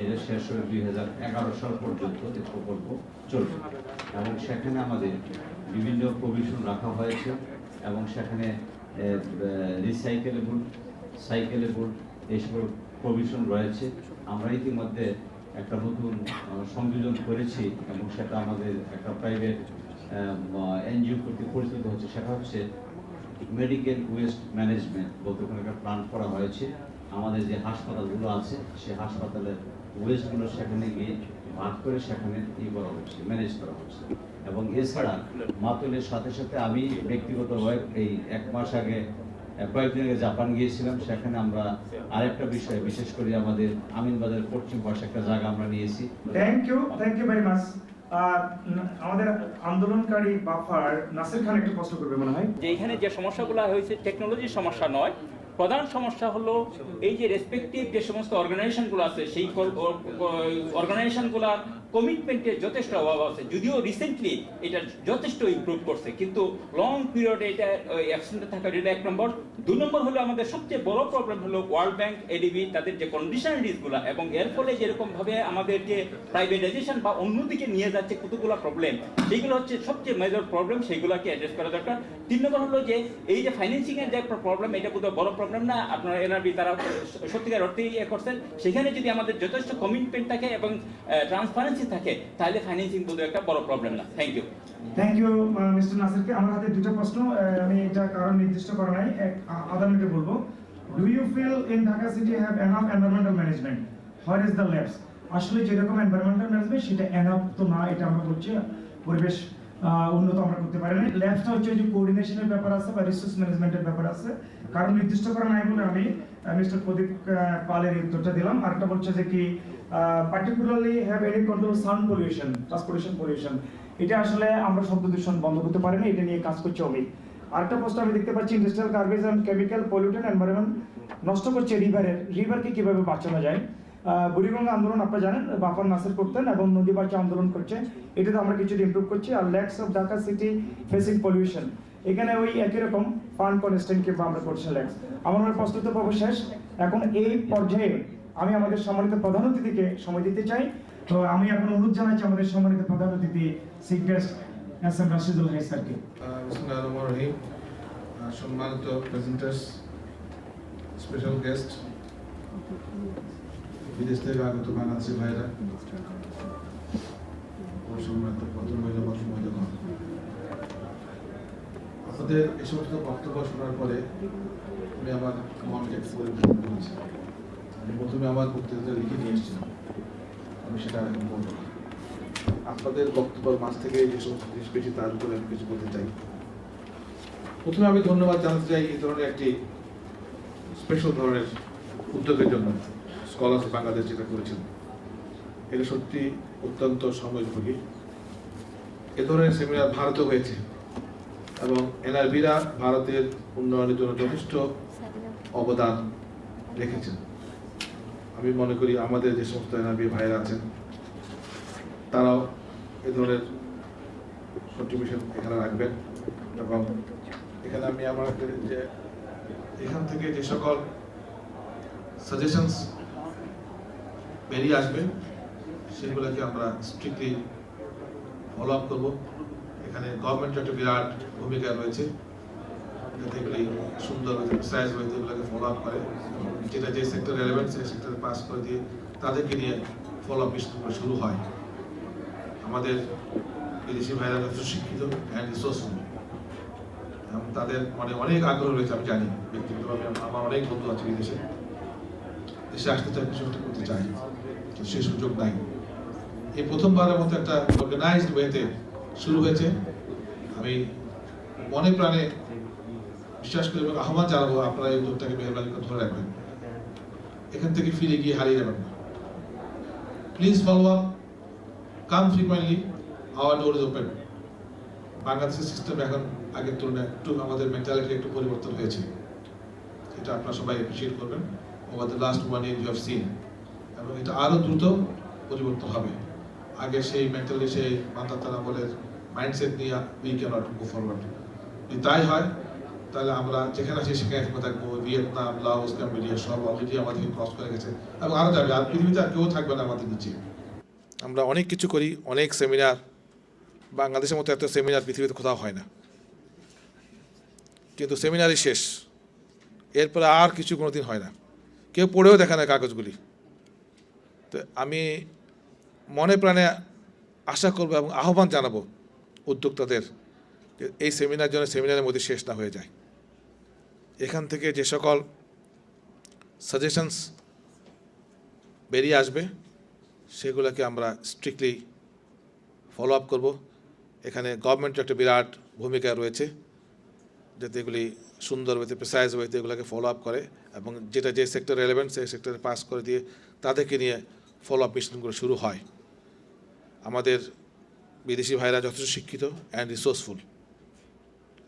এটা শেষ হয়ে 2011 সাল পর্যন্ত এই প্রকল্প চলবে। এবং সেখানে আমাদের বিভিন্ন প্রভিশন রাখা হয়েছে, এবং সেখানে রিসাইকেলেবল, সাইকেলেবল এই সকল প্রভিশন রয়েছে। আমরা ইতিমধ্যে একটা নতুন সংযোজন করেছি, এবং সেটা আমাদের একটা প্রাইভেট এনজিও কর্তৃক পরিচালিত হচ্ছে। সেটা হচ্ছে মেডিকেল ওয়েস্ট ম্যানেজমেন্ট বলতে কোনো একটা প্ল্যান করা হয়েছে। আমাদের যে হাসপাতালগুলো আছে সেই হাসপাতালের ওয়েস্টগুলো সেখানে গিয়ে ভাগ করে সেখানে করা হচ্ছে, ম্যানেজ করা হচ্ছে। এবং এছাড়া মাতুলের সাথে সাথে আমি ব্যক্তিগতভাবে এই 1 মাস আগে কয়েকদিন আগে জাপান গিয়েছিলাম। সেখানে আমরা আরেকটা বিষয়, বিশেষ করে আমাদের আমিনবাজার পশ্চিম পাশে একটা জায়গা আমরা নিয়েছি। Thank you very much. আমাদের আন্দোলনকারী বাফার নাসির খান একটু প্রশ্ন করবে মনে হয়। যে এখানে যে সমস্যাগুলো হয়েছে টেকনোলজির সমস্যা নয়, প্রধান সমস্যা হলো এই যে রেসপেক্টিভ যে সমস্ত অর্গানাইজেশনগুলো আছে সেই অর্গানাইজেশনগুলোর কমিটমেন্টের যথেষ্ট অভাব আছে। যদিও রিসেন্টলি এটা যথেষ্ট ইমপ্রুভ করছে, কিন্তু লং পিরিয়ডে এটা অ্যাবসেন্ট থাকার এটা 1 নম্বর। 2 নম্বর হলো আমাদের সবচেয়ে বড় প্রবলেম হলো ওয়ার্ল্ড ব্যাংক, এডিবি তাদের যে কন্ডিশনালিটিসগুলো, এবং এর ফলে যেরকম ভাবে আমাদের যে প্রাইভেটাইজেশন বা অন্যদিকে নিয়ে যাচ্ছে কতগুলো প্রবলেম, সেইগুলো হচ্ছে সবচেয়ে মেজর প্রবলেম, সেইগুলোকে অ্যাড্রেস করা দরকার। 3 নম্বর হলো যে এই যে ফাইন্যান্সিং এর যে প্রবলেম, এটা বোধহয় বড় প্রবলেম না, আপনারা এনআরবি তারা সত্যিকার অর্থেই করছেন। সেখানে যদি আমাদের যথেষ্ট কমিটমেন্ট থাকে এবং ট্রান্সপারেন্সি ট্রান্সপারেন্সি থাকে তাহলে ফাইন্যান্সিং বোর্ডের একটা বড় প্রবলেম না। Thank you. Thank you mister নাসিরকে। আমার হাতে দুটো প্রশ্ন, আমি এটা কারণ নির্দিষ্ট করা নাই, আধা মিনিটে বলবো। Do you feel in Dhaka city have enough environmental management? Where is the labs? আসলে যেরকম এনভায়রনমেন্টাল ম্যানেজমেন্ট সেটা এনাফ তো না, এটা আমরা বলছি পরিবেশ উন্নত আমরা করতে পারি না। ল্যাবসটা হচ্ছে যে কোঅর্ডিনেশনের ব্যাপার আছে বা রিসোর্স ম্যানেজমেন্টের ব্যাপার আছে, কারণ নির্দিষ্ট করা নাই বলে আমি মিস্টার প্রদীপ পালের উত্তরটা দিলাম। আরেকটা বলছে যে কি particularly have any control sound pollution, transportation pollution, এটা আসলে আমরা শব্দ দূষণ বন্ধ করতে পারি না, এটা নিয়ে কাজ করছে অমিত। আরেকটা প্রশ্ন আমি দেখতে পাচ্ছি, industrial garbage and chemical pollutant environment নষ্ট করছে রিভারকে কিভাবে বাঁচানো যায়? বুড়িগঙ্গা আন্দোলন আপনারা জানেন বাফার নাসির করতেন এবং নদী বাঁচা আন্দোলন করছে, এটাতে আমরা কিছুটা ইমপ্রুভ করছি। আর lakhs of Dhaka city facing pollution, এখানে ওই একই রকম ফান্ড কনস্ট্যান্ট কিংবা আমরা করছি ল্যাক্স। আমার প্রশ্ন তো পাবো শেষ, এখন এই পর্যায়ে আমি আমাদের সম্মানিত প্রধান অতিথিকে সময় দিতে চাই। তো আমি এখন অনুরোধ জানাচ্ছি আমাদের সম্মানিত প্রধান অতিথি chief guest S M Rashidul Hai স্যারকে। বিসমিল্লাহির রহমানির রহিম। সম্মানিত প্রেজেন্টার্স, স্পেশাল গেস্ট, বিদেশ থেকে আগত বাংলাদেশি ভাইরা, সম্মানিত ভদ্রমহিলা ভদ্রমহিলাগণ, আপনাদের এই সমস্ত বক্তব্য শোনার পরে আমি আমার মনকে পরিবর্তন করেছি। আমি প্রথমে আমার বক্তৃতা লিখে নিয়ে এসেছিলাম, আমি সেটা এখন বলবো। আপনাদের বক্তব্যের মাঝ থেকে যে সমস্ত জিনিস পেয়েছি তার উপরে আমি কিছু বলতে চাই। প্রথমে আমি ধন্যবাদ জানাতে চাই এই ধরনের একটি স্পেশাল ধরনের উদ্যোগের জন্য স্কলার্স বাংলাদেশ যেটা করেছেন, এটা সত্যি অত্যন্ত সময়োপযোগী। এ ধরনের সেমিনার ভারতেও হয়েছে এবং এনআরবিরা ভারতের উন্নয়নের জন্য যথেষ্ট অবদান রেখেছেন। আমি মনে করি আমাদের যে সমস্ত এনআরবি ভাইরা আছেন তারাও এ ধরনের কন্ট্রিবিউশন এখানে রাখবেন। এবং এখানে আমি আমার যে এখান থেকে যে সকল সাজেশনস বেরিয়ে আসবে সেগুলোকে আমরা স্ট্রিক্টলি ফলো আপ করবো। এখানে গভর্নমেন্টের একটা বিরাট ভূমিকা রয়েছে, যাতে এগুলি সুন্দর সাইজ হয়েছে এগুলোকে ফলো আপ করে, যেটা যে সেক্টর রেলেভেন্ট সেই সেক্টরে পাস করে দিয়ে তাদেরকে নিয়ে ফলো আপ মিশন শুরু হয়। আমাদের বিদেশি ভাইরা যথেষ্ট শিক্ষিত অ্যান্ড রিসোর্সফুল এবং তাদের মানে অনেক আগ্রহ রয়েছে। আমি জানি ব্যক্তিগতভাবে আমার অনেক বন্ধু আছে বিদেশে, দেশে আসতে চাই, কিছু একটা করতে চাই, তো সেই সুযোগ নাই। এই প্রথমবারের মতো একটা অর্গানাইজড ওয়েতে শুরু হয়েছে। আমি মনে প্রাণে বিশ্বাস করি এবং আহ্বান জানাবো আপনারা এই উদ্যোগটাকে মেহরবানি করে ধরে রাখবেন, এখান থেকে ফিরে গিয়ে হারিয়ে যাবেন না। Please follow up, come frequently, our door is open. বাংলাদেশের সিস্টেম এখন আগের তুলনায় একটু আমাদের মেন্টালিটি একটু পরিবর্তন হয়েছে, এটা আপনারা সবাই অ্যাপ্রিসিয়েট করবেন। Over the last 1 year you have seen, এবং এটা আরও দ্রুত পরিবর্তন হবে। আগে সেই মেন্টালি সেই মান্দাতারা বলে মাইন্ডসেট নিয়ে উই ক্যানট গো ফরওয়ার্ড। যদি তাই হয় তাহলে আমরা যেখানে আছি সেখানে থেকে থাকবো। ভিয়েতনাম, লাওস, কম্বোডিয়া সব অলরেডি আমাদেরকে ক্রস করে গেছে এবং আরও যাবে, আর পৃথিবীতে আর কেউ থাকবে না আমাদের নিচে। আমরা অনেক কিছু করি, অনেক সেমিনার, বাংলাদেশের মতো এত সেমিনার পৃথিবীতে কোথাও হয় না, কিন্তু সেমিনারই শেষ, এরপরে আর কিছু কোনোদিন হয় না, কেউ পড়েও দেখে না কাগজগুলি। তো আমি মনে প্রাণে আশা করবো এবং আহ্বান জানাবো উদ্যোক্তাদের যে এই সেমিনার যেন সেমিনারের মধ্যে শেষ না হয়ে যায়। এখান থেকে যে সকল সাজেশনস বেরিয়ে আসবে সেগুলোকে আমরা স্ট্রিক্টলি ফলো আপ করবো। এখানে গভর্নমেন্টের একটা বিরাট ভূমিকা রয়েছে, যাতে এগুলি সুন্দর হইতে প্রিসাইজ হইতে এগুলোকে ফলো আপ করে এবং যেটা যে সেক্টর রেলেভেন্ট সেই সেক্টরে পাস করে দিয়ে তাদেরকে নিয়ে ফলো আপ মিশনগুলো শুরু হয়। আমাদের বিদেশি ভাইরা যথেষ্ট শিক্ষিত অ্যান্ড রিসোর্সফুল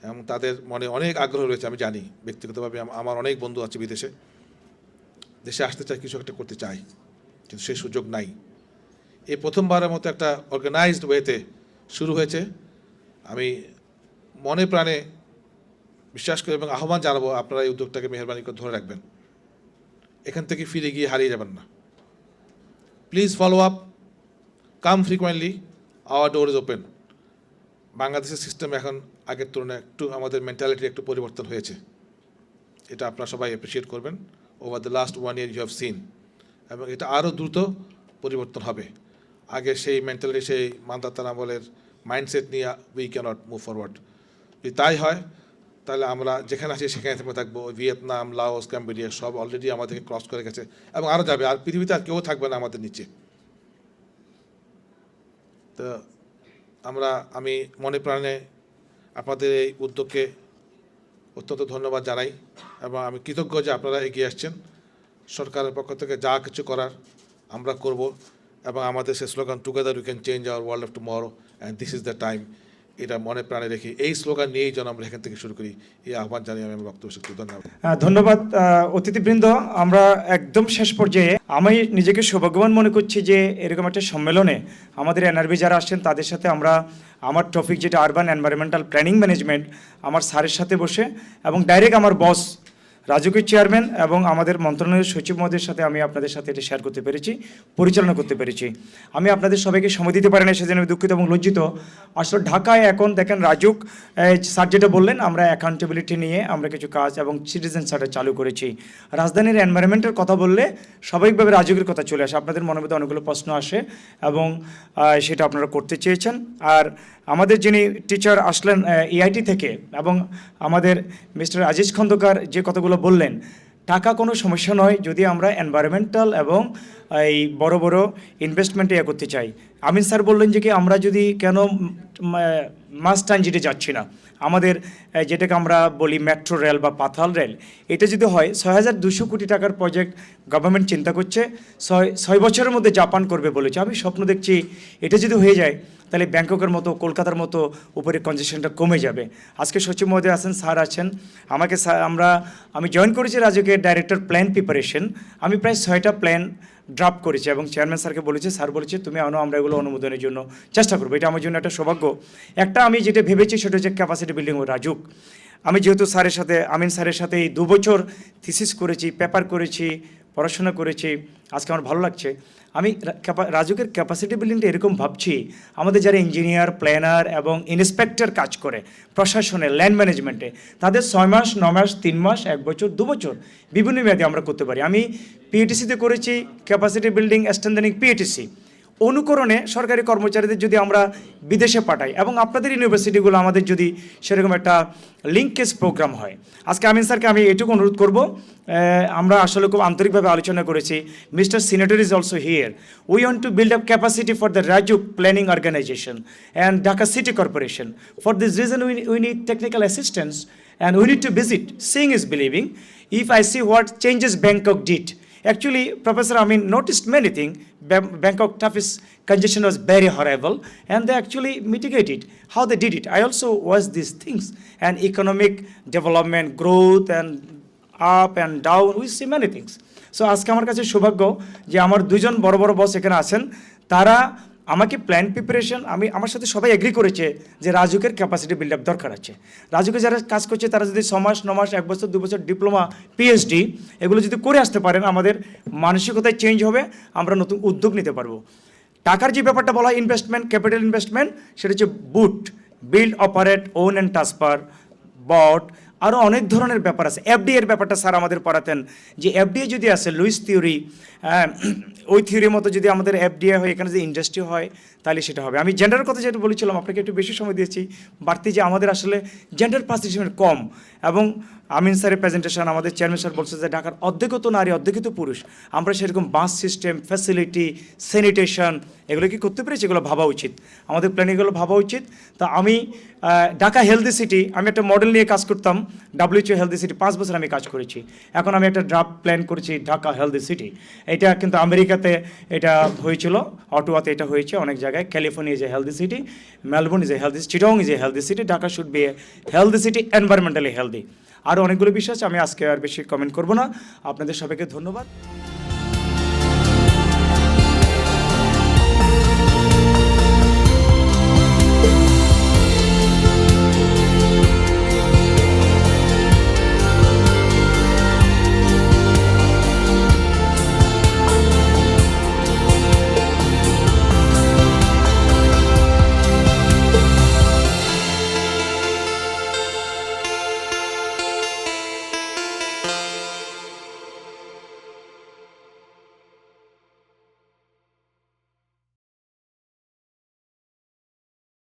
এবং তাদের মনে অনেক আগ্রহ রয়েছে। আমি জানি ব্যক্তিগতভাবে আমার অনেক বন্ধু আছে বিদেশে, দেশে আসতে চাই, কিছু একটা করতে চাই, কিন্তু সেই সুযোগ নাই। এই প্রথমবারের মতো একটা অর্গানাইজড ওয়েতে শুরু হয়েছে। আমি মনে প্রাণে বিশ্বাস করি এবং আহ্বান জানাবো আপনারা এই উদ্যোগটাকে মেহরবানি করে ধরে রাখবেন, এখান থেকে ফিরে গিয়ে হারিয়ে যাবেন না। Please follow up, come frequently, our door is open. বাংলাদেশের সিস্টেম এখন আগের তুলনায় একটু আমাদের মেন্টালিটি একটু পরিবর্তন হয়েছে, এটা আপনারা সবাই অ্যাপ্রিসিয়েট করবেন। Over the last 1 year you have seen, এবং এটা আরও দ্রুত পরিবর্তন হবে। আগে সেই মেন্টালিটি, সেই মানদাতার আমলের মাইন্ডসেট নিয়ে উই ক্যানট মুভ ফরওয়ার্ড। যদি তাই হয় তাহলে আমরা যেখানে আছি সেখানে থেমে থাকবো। ভিয়েতনাম, লাওস, ক্যাম্বোডিয়া সব অলরেডি আমাদেরকে ক্রস করে গেছে এবং আরও যাবে, আর পৃথিবীতে আর কেউ থাকবে না আমাদের নিচে। তো আমি মনে প্রাণে আপনাদের এই উদ্যোগকে অত্যন্ত ধন্যবাদ জানাই এবং আমি কৃতজ্ঞ যে আপনারা এগিয়ে আসছেন। সরকারের পক্ষ থেকে যা কিছু করার আমরা করব এবং আমাদের সে slogan together we can change our world of tomorrow and this is the time, এটা মনে প্রাণে রেখে এই স্লোগান নিয়েই যেন আমরা এখান থেকে শুরু করি, এই আহ্বান জানিয়ে আমি বক্তব্য শেষ করি। ধন্যবাদ। ধন্যবাদ অতিথিবৃন্দ। আমরা একদম শেষ পর্যায়ে আমি নিজেকে সৌভাগ্যবান মনে করছি যে এরকম একটা সম্মেলনে আমাদের এনআরবি যারা আসছেন তাদের সাথে আমার টপিক যেটা আরবান এনভায়রনমেন্টাল প্ল্যানিং ম্যানেজমেন্ট, আমার স্যারের সাথে বসে এবং ডাইরেক্ট আমার বস রাজুকের চেয়ারম্যান এবং আমাদের মন্ত্রণালয়ের সচিব মহোদয়ের সাথে আমি আপনাদের সাথে এটা শেয়ার করতে পেরেছি, পরিচালনা করতে পেরেছি। আমি আপনাদের সবাইকে সময় দিতে পারি না, সেজন্য আমি দুঃখিত এবং লজ্জিত। আসলে ঢাকায় এখন দেখেন রাজুক স্যার যেটা বললেন, আমরা অ্যাকাউন্টেবিলিটি নিয়ে আমরা কিছু কাজ এবং সিটিজেন চার্টার চালু করেছি। রাজধানীর এনভায়রনমেন্টের কথা বললে স্বাভাবিকভাবে রাজুকের কথা চলে আসে, আপনাদের মনের মধ্যে অনেকগুলো প্রশ্ন আসে এবং সেটা আপনারা করতে চেয়েছেন। আর আমাদের যিনি টিচার আসলেন EIT থেকে এবং আমাদের মিস্টার আজিজ খন্দকার যে কথাগুলো বললেন, টাকা কোনো সমস্যা নয় যদি আমরা এনভায়রনমেন্টাল এবং এই বড় বড় ইনভেস্টমেন্টে করতে চাই। আমিন স্যার বললেন যে কি আমরা যদি কেন মাস ট্রানজিটে যাচ্ছি না, আমাদের যেটাকে আমরা বলি মেট্রো রেল বা পাতাল রেল, এটা যদি হয় ৬,২০০ কোটি টাকার প্রজেক্ট গভর্নমেন্ট চিন্তা করছে, ৬ বছরের মধ্যে জাপান করবে বলেছে। আমি স্বপ্ন দেখছি এটা যদি হয়ে যায় তাহলে ব্যাংককের মতো কলকাতার মতো উপরে কনজেশনটা কমে যাবে। আজকে সচিব মহোদয় আছেন, স্যার আছেন, আমি জয়েন করেছি রাজুকের ডাইরেক্টর প্ল্যান প্রিপারেশন। আমি প্রায় 6টা প্ল্যান ড্রাফট করেছি এবং চেয়ারম্যান স্যারকে বলেছি, স্যার বলেছে তুমি আমরা এগুলো অনুমোদনের জন্য চেষ্টা করবো। এটা আমার জন্য একটা সৌভাগ্য। একটা আমি যেটা ভেবেছি সেটা হচ্ছে ক্যাপাসিটি বিল্ডিং ও রাজুক। আমি যেহেতু স্যারের সাথে আমিন স্যারের সাথে এই 2 বছর থিসিস করেছি, পেপার করেছি, পড়াশোনা করেছি, আজকে আমার ভালো লাগছে। আমি রাজুকের ক্যাপাসিটি বিল্ডিংটা এরকম ভাবছি, আমাদের যারা ইঞ্জিনিয়ার, প্ল্যানার এবং ইন্সপেক্টর কাজ করে প্রশাসনে, ল্যান্ড ম্যানেজমেন্টে, তাদের 6 মাস, 9 মাস, 3 মাস, 1 বছর, 2 বছর বিভিন্ন মেয়াদে আমরা করতে পারি। আমি PATC-তে করেছি ক্যাপাসিটি বিল্ডিং স্ট্রেংথেনিং PATC। অনুকরণে সরকারি কর্মচারীদের যদি আমরা বিদেশে পাঠাই এবং আপনাদের ইউনিভার্সিটিগুলো আমাদের যদি সেরকম একটা লিঙ্কেজ প্রোগ্রাম হয়। আজকে আমিন স্যারকে আমি এটুকু অনুরোধ করব, আমরা আসলে খুব আন্তরিকভাবে আলোচনা করেছি। Mister senator is also here. We want to build up capacity for the RAJUK planning organisation and Dhaka city corporation. For this reason we need technical assistance and we need to visit. Seeing is believing. If I see what changes Bangkok did, actually, Professor Amin noticed many things. Bangkok traffic congestion was very horrible, and they actually mitigated. How they did it? I also watched these things, and economic development, growth, and up and down. We see many things. So, আজকে আমার কাছে সৌভাগ্য যে আমার 2জন বড় বড় বস এখানে আছেন, তারা আমাকে প্ল্যান প্রিপারেশন, আমার সাথে সবাই এগ্রি করেছে যে রাজুকের ক্যাপাসিটি বিল্ড আপ দরকার আছে। রাজুকে যারা কাজ করছে তারা যদি 6 মাস, 9 মাস, 1 বছর, 2 বছর ডিপ্লোমা, PhD এগুলো যদি করে আসতে পারেন, আমাদের মানসিকতায় চেঞ্জ হবে, আমরা নতুন উদ্যোগ নিতে পারবো। টাকার যে ব্যাপারটা বলা হয় ইনভেস্টমেন্ট, ক্যাপিটাল ইনভেস্টমেন্ট, সেটা হচ্ছে BOOT, build, operate, own and transfer, BOT, আরও অনেক ধরনের ব্যাপার আছে। FDA এর ব্যাপারটা স্যার আমাদের পড়াতেন যে FDA যদি আসে লুইস থিওরি, ওই থিওরির মতো যদি আমাদের FDA হয়, এখানে যে ইন্ডাস্ট্রি হয় তাহলে সেটা হবে। আমি জেন্ডারের কথা যেটা বলেছিলাম, আপনাকে একটু বেশি সময় দিয়েছি, বাড়তি যে আমাদের আসলে জেন্ডার পার্টিসিপেশন কম। এবং আমিন স্যারের প্রেজেন্টেশন, আমাদের চেয়ারম্যান স্যার বলছে যে ঢাকার অর্ধেকত নারী, অর্ধেকত পুরুষ। আমরা সেরকম বাস সিস্টেম, ফ্যাসিলিটি, স্যানিটেশন এগুলো কি করতে পেরেছি, এগুলো ভাবা উচিত, আমাদের প্ল্যানিংগুলো ভাবা উচিত। তা আমি ঢাকা হেলদি সিটি, আমি একটা মডেল নিয়ে কাজ করতাম, WHO হেলদি সিটি 5 বছর আমি কাজ করেছি। এখন আমি একটা ড্রাফট প্ল্যান করেছি ঢাকা হেলদি সিটি। এটা কিন্তু আমেরিকাতে এটা হয়েছিল, অটোয়াতে এটা হয়েছে, অনেক জায়গায়। California is a healthy city, Melbourne is a healthy, Chittagong is a healthy city, Dhaka should B A healthy city, environmentally healthy. আরও অনেকগুলো বিষয় আছে, আমি আজকে আর বেশি কমেন্ট করব না। আপনাদের সবাইকে ধন্যবাদ।